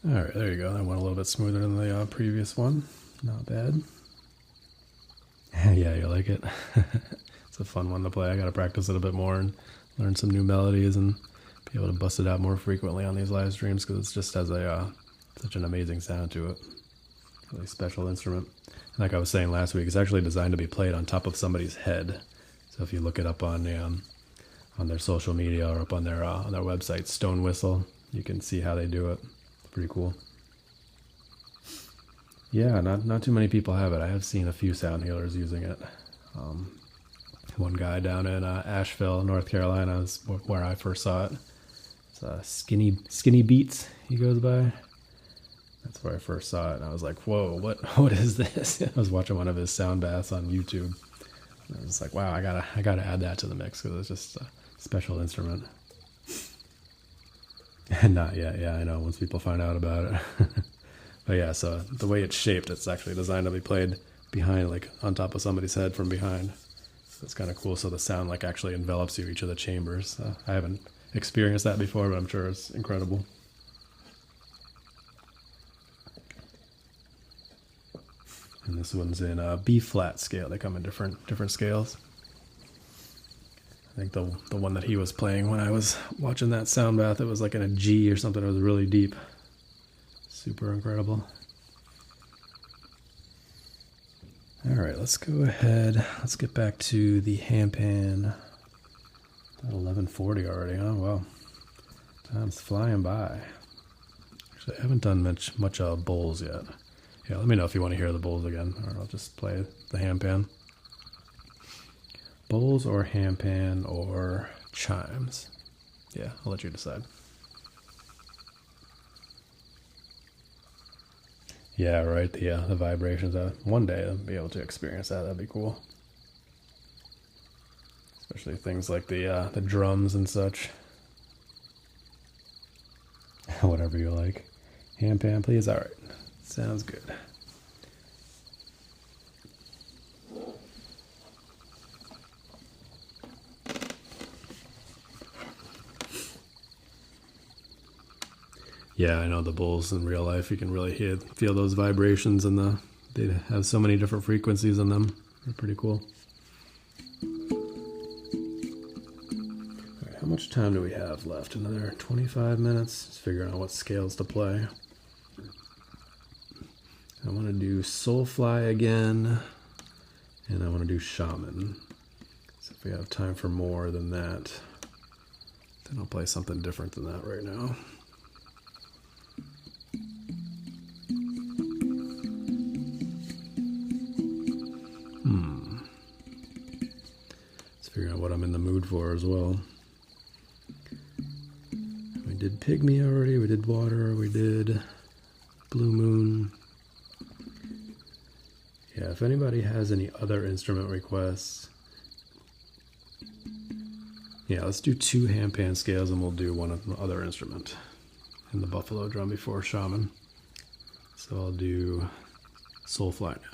Alright, there you go. That went a little bit smoother than the previous one. Not bad. Yeah, you like it? It's a fun one to play. I gotta practice it a bit more and learn some new melodies and be able to bust it out more frequently on these live streams because it just has such an amazing sound to it. Really special instrument. And like I was saying last week, it's actually designed to be played on top of somebody's head. So if you look it up on their social media or up on their website, Stone Whistle, you can see how they do it. Pretty cool. Yeah, not too many people have it. I have seen a few sound healers using it. One guy down in Asheville, North Carolina, is where I first saw it. It's Skinny Beats, he goes by. That's where I first saw it, and I was like, "Whoa, what is this?" I was watching one of his sound baths on YouTube. And I was like, "Wow, I gotta add that to the mix because it's just a special instrument." Not yet, yeah, I know, once people find out about it. But yeah, so the way it's shaped, it's actually designed to be played behind, like on top of somebody's head from behind. So it's kind of cool, so the sound like actually envelops you, each of the chambers. I haven't experienced that before, but I'm sure it's incredible. And this one's in B flat scale. They come in different scales. I think the one that he was playing when I was watching that sound bath, it was like in a G or something. It was really deep. Super incredible. All right, let's go ahead. Let's get back to the Hampan. At 11:40 already, huh? Wow. Time's flying by. Actually, I haven't done much bowls yet. Yeah, let me know if you want to hear the bowls again, or I'll just play the Hampan. Bowls or Hampan or chimes. Yeah, I'll let you decide. Yeah, right. The vibrations. One day I'll be able to experience that. That'd be cool. Especially things like the drums and such. Whatever you like. Hampan, please. All right. Sounds good. Yeah, I know the bowls in real life. You can really feel those vibrations in the they have so many different frequencies in them. They're pretty cool. All right, how much time do we have left? Another 25 minutes. Just figuring out what scales to play. I want to do Soulfly again, and I want to do Shaman. So if we have time for more than that, then I'll play something different than that right now. Let's figure out what I'm in the mood for as well. We did Pygmy already, we did Water, we did Blue Moon. Yeah, if anybody has any other instrument requests, yeah, let's do 2 handpan scales and we'll do one of the other instrument in the buffalo drum before Shaman. So I'll do Soulfly now.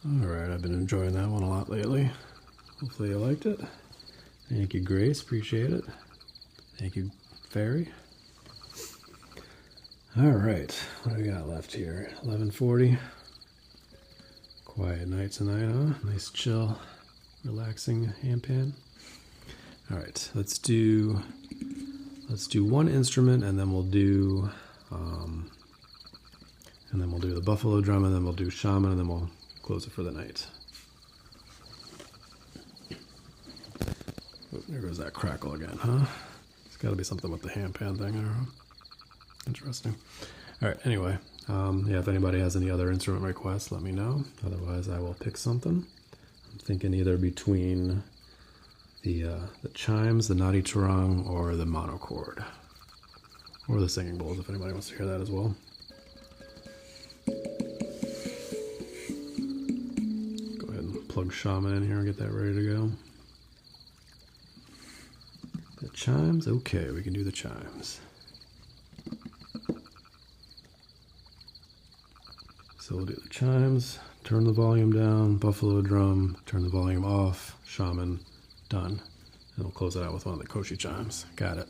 Alright, I've been enjoying that one a lot lately. Hopefully you liked it. Thank you, Grace. Appreciate it. Thank you, Fairy. Alright, what do we got left here? 11:40. Quiet night tonight, huh? Nice, chill, relaxing handpan. Alright, let's do one instrument and then we'll do the buffalo drum, and then we'll do shaman, and then we'll close it for the night. Oh, there goes that crackle again, huh? It's got to be something with the handpan thing. I don't know. Interesting. All right. Anyway, yeah. If anybody has any other instrument requests, let me know. Otherwise, I will pick something. I'm thinking either between the chimes, the nadi charang, or the monochord, or the singing bowls. If anybody wants to hear that as well. Go ahead and plug shaman in here and get that ready to go. The chimes, okay, we can do the chimes. So we'll do the chimes, turn the volume down, buffalo drum, turn the volume off, shaman, done. And we'll close it out with one of the koshi chimes. Got it.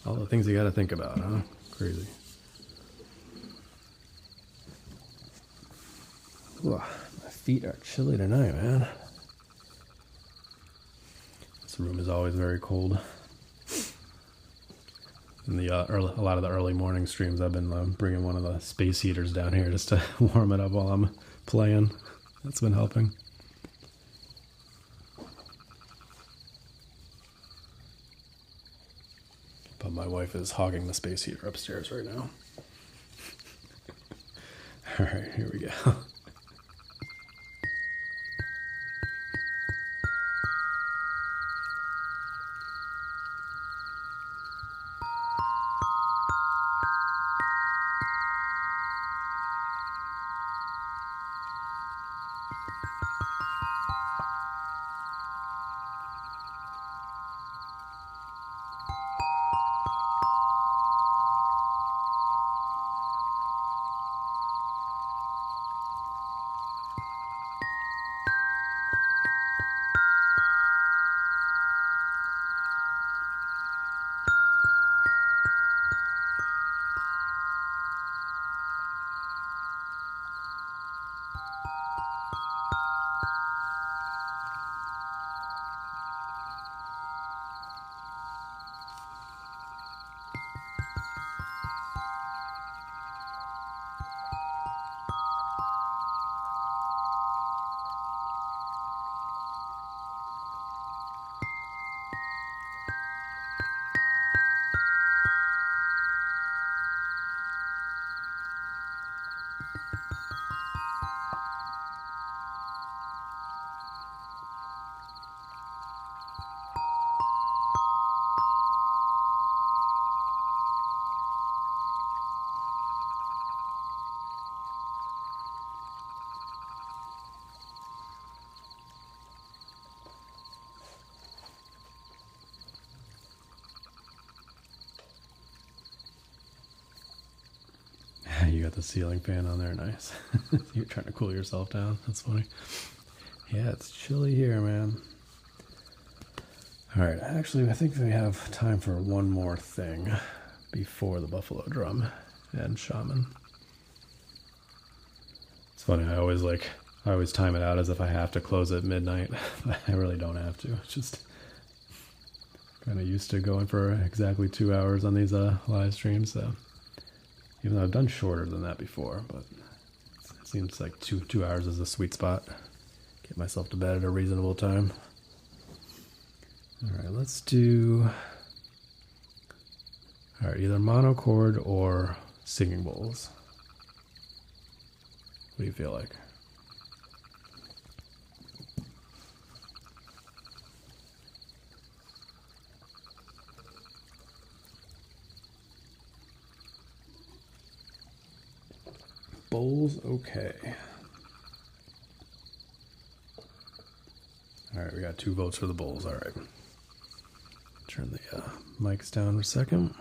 All the things you gotta think about, huh? Crazy. Ooh, my feet are chilly tonight, man. This room is always very cold. In the a lot of the early morning streams, I've been bringing one of the space heaters down here just to warm it up while I'm playing. That's been helping. But my wife is hogging the space heater upstairs right now. All right, here we go. You got the ceiling fan on there, nice. You're trying to cool yourself down. That's funny. Yeah, it's chilly here, man. All right, actually, I think we have time for one more thing before the buffalo drum and shaman. It's funny. I always time it out as if I have to close at midnight, but I really don't have to. It's just kind of used to going for exactly 2 hours on these live streams. So even though I've done shorter than that before, but it seems like two hours is a sweet spot. Get myself to bed at a reasonable time. All right, let's do. All right, either monochord or singing bowls. What do you feel like? Bowls, okay. All right, we got 2 votes for the bowls. All right. Turn the mics down for a second.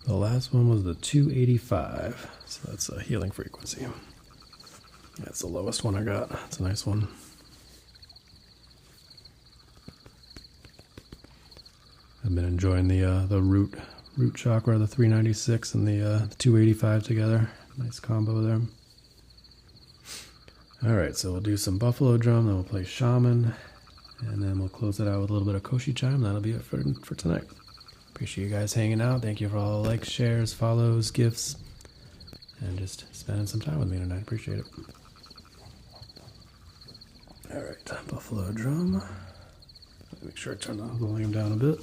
The last one was the 285, so that's a healing frequency. That's the lowest one I got. That's a nice one. I've been enjoying the root chakra, the 396 and the 285 together. Nice combo there. All right, so we'll do some buffalo drum, then we'll play shaman, and then we'll close it out with a little bit of koshi chime. That'll be it for tonight. Appreciate you guys hanging out. Thank you for all the likes, shares, follows, gifts, and just spending some time with me tonight. Appreciate it. All right, buffalo drum. Make sure I turn the volume down a bit.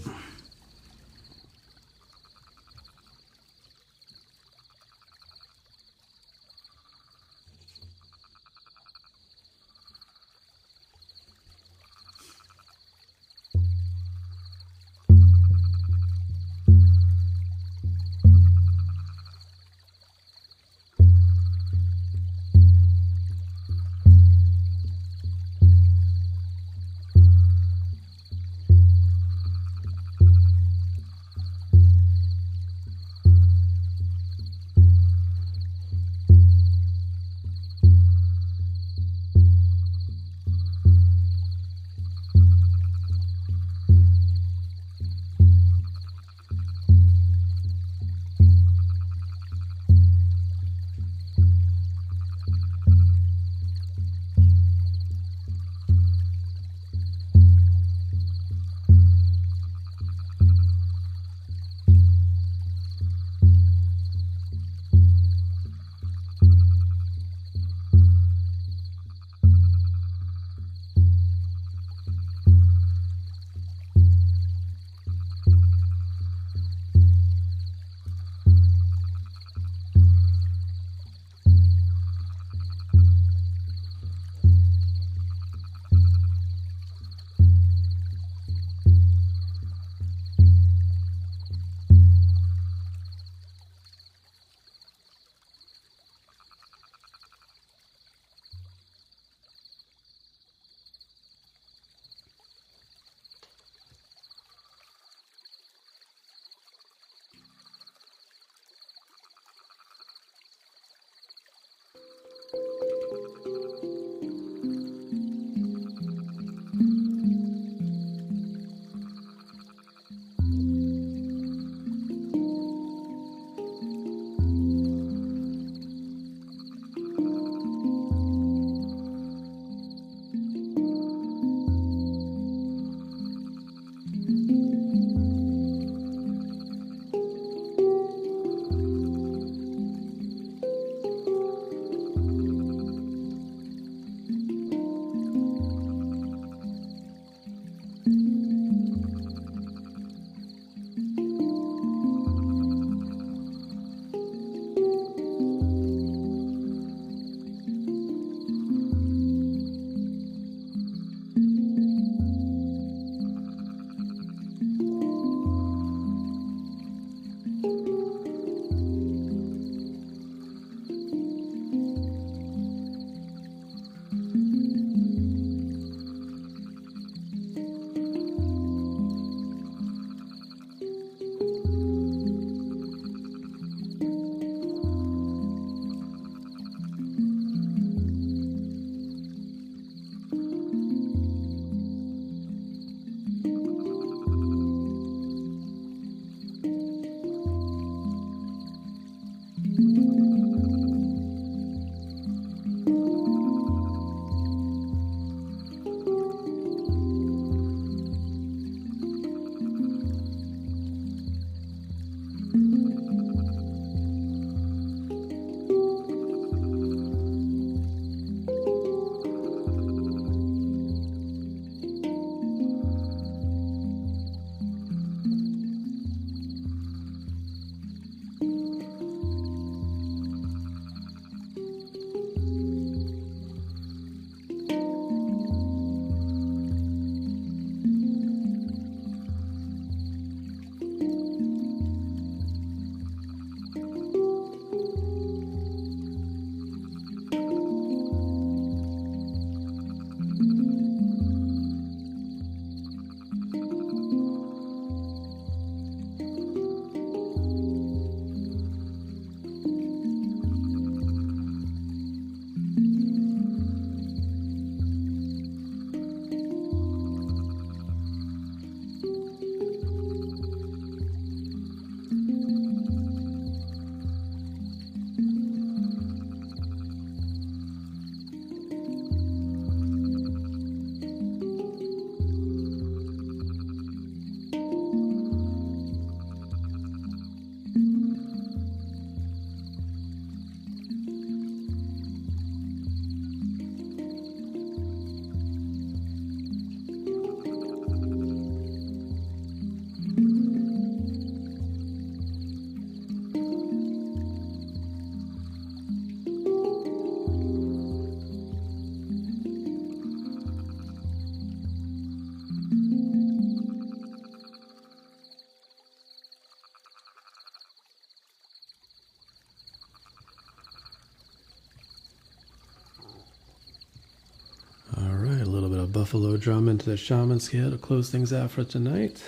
buffalo drum into the shaman scale to close things out for tonight.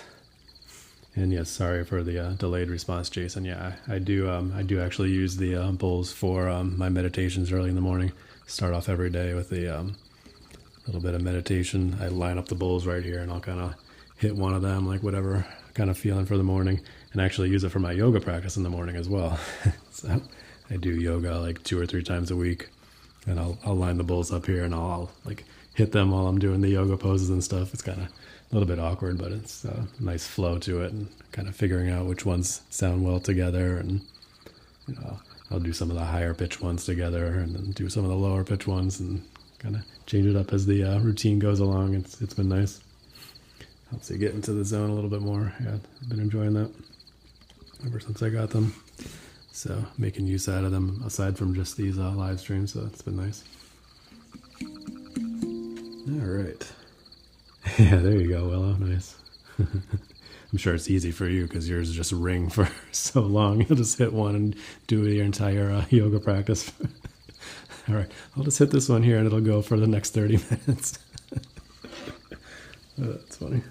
And yes, sorry for the delayed response, Jason. Yeah, I do actually use the bowls for my meditations early in the morning. Start off every day with a little bit of meditation. I line up the bowls right here, and I'll kind of hit one of them, like whatever kind of feeling for the morning, and actually use it for my yoga practice in the morning as well. So I do yoga like 2 or 3 times a week, and I'll line the bowls up here, and I'll like hit them while I'm doing the yoga poses and stuff. It's kind of a little bit awkward, but it's a nice flow to it, and kind of figuring out which ones sound well together. And I'll do some of the higher pitch ones together, and then do some of the lower pitch ones, and kind of change it up as the routine goes along. It's been nice. Helps you get into the zone a little bit more. Yeah, I've been enjoying that ever since I got them. So making use out of them aside from just these live streams, so it's been nice. All right. Yeah, there you go, Willow. Nice. I'm sure it's easy for you because yours just ring for so long. You'll just hit one and do your entire yoga practice. All right, I'll just hit this one here and it'll go for the next 30 minutes. Oh, that's funny.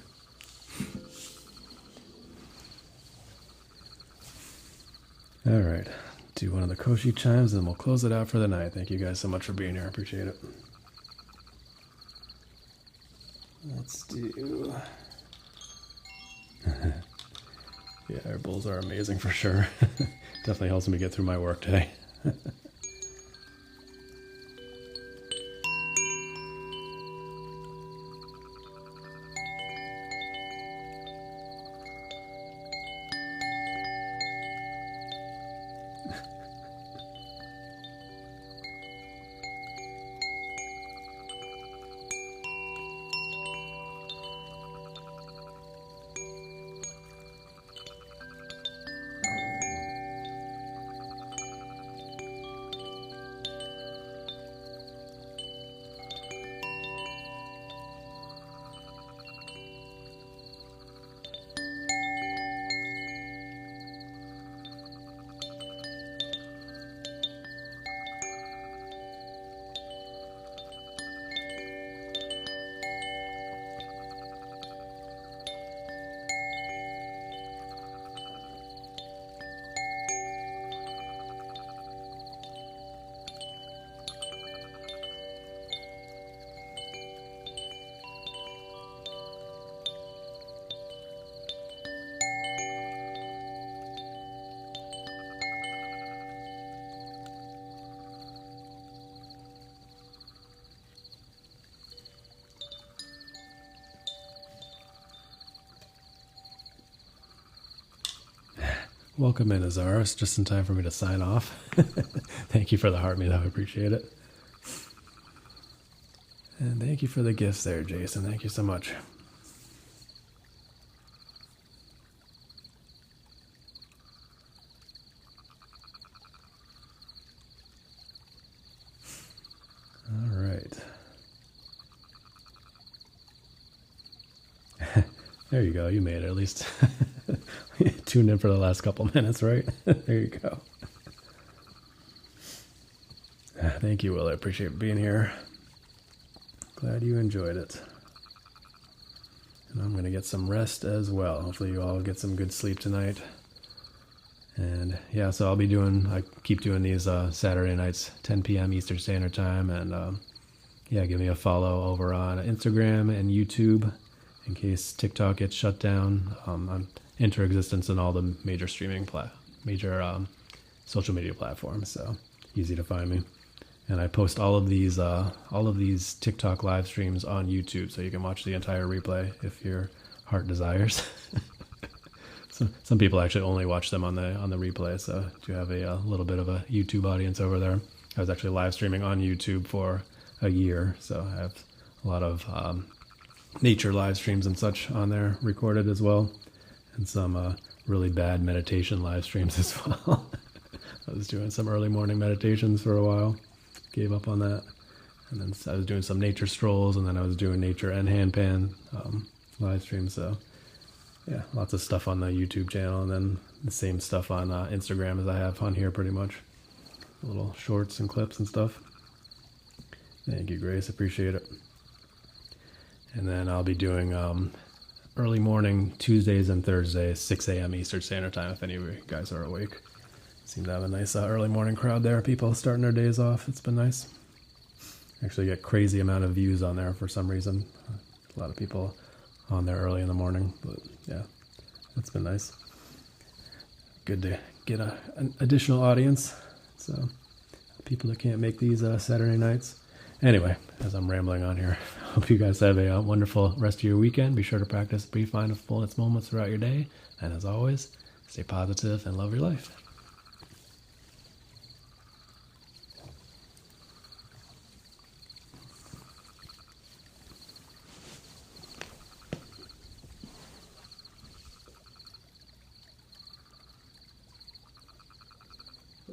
All right, do one of the Koshi chimes and we'll close it out for the night. Thank you guys so much for being here. I appreciate it. Let's do... Yeah, our bowls are amazing for sure. Definitely helps me get through my work day. Welcome in, Azaris, just in time for me to sign off. Thank you for the heart, I appreciate it. And thank you for the gifts there, Jason. Thank you so much. All right. There you go. You made it, at least. Tuned in for the last couple minutes, right? There you go. Thank you, Will. I appreciate being here. Glad you enjoyed it. And I'm going to get some rest as well. Hopefully you all get some good sleep tonight. And yeah, so I keep doing these Saturday nights, 10 p.m. Eastern Standard Time. And yeah, give me a follow over on Instagram and YouTube in case TikTok gets shut down. I'm interexistence in all the major social media platforms, so easy to find me. And I post all of these TikTok live streams on YouTube, so you can watch the entire replay if your heart desires. So some people actually only watch them on the replay, so do have a little bit of a YouTube audience over there. I was actually live streaming on YouTube for a year, so I have a lot of nature live streams and such on there recorded as well. And some really bad meditation live streams as well. I was doing some early morning meditations for a while. Gave up on that. And then I was doing some nature strolls, and then I was doing nature and handpan live streams. So yeah, lots of stuff on the YouTube channel, and then the same stuff on Instagram as I have on here pretty much. Little shorts and clips and stuff. Thank you, Grace. Appreciate it. And then I'll be doing early morning Tuesdays and Thursdays, 6 a.m. Eastern Standard Time, if any of you guys are awake. Seem to have a nice early morning crowd there. People starting their days off. It's been nice. Actually get crazy amount of views on there for some reason. A lot of people on there early in the morning. But yeah, it's been nice. Good to get an additional audience. So people that can't make these Saturday nights. Anyway, as I'm rambling on here, hope you guys have a wonderful rest of your weekend. Be sure to practice brief mindfulness moments throughout your day. And as always, stay positive and love your life.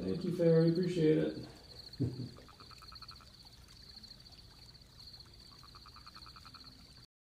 Thank you, Fairy. Appreciate it.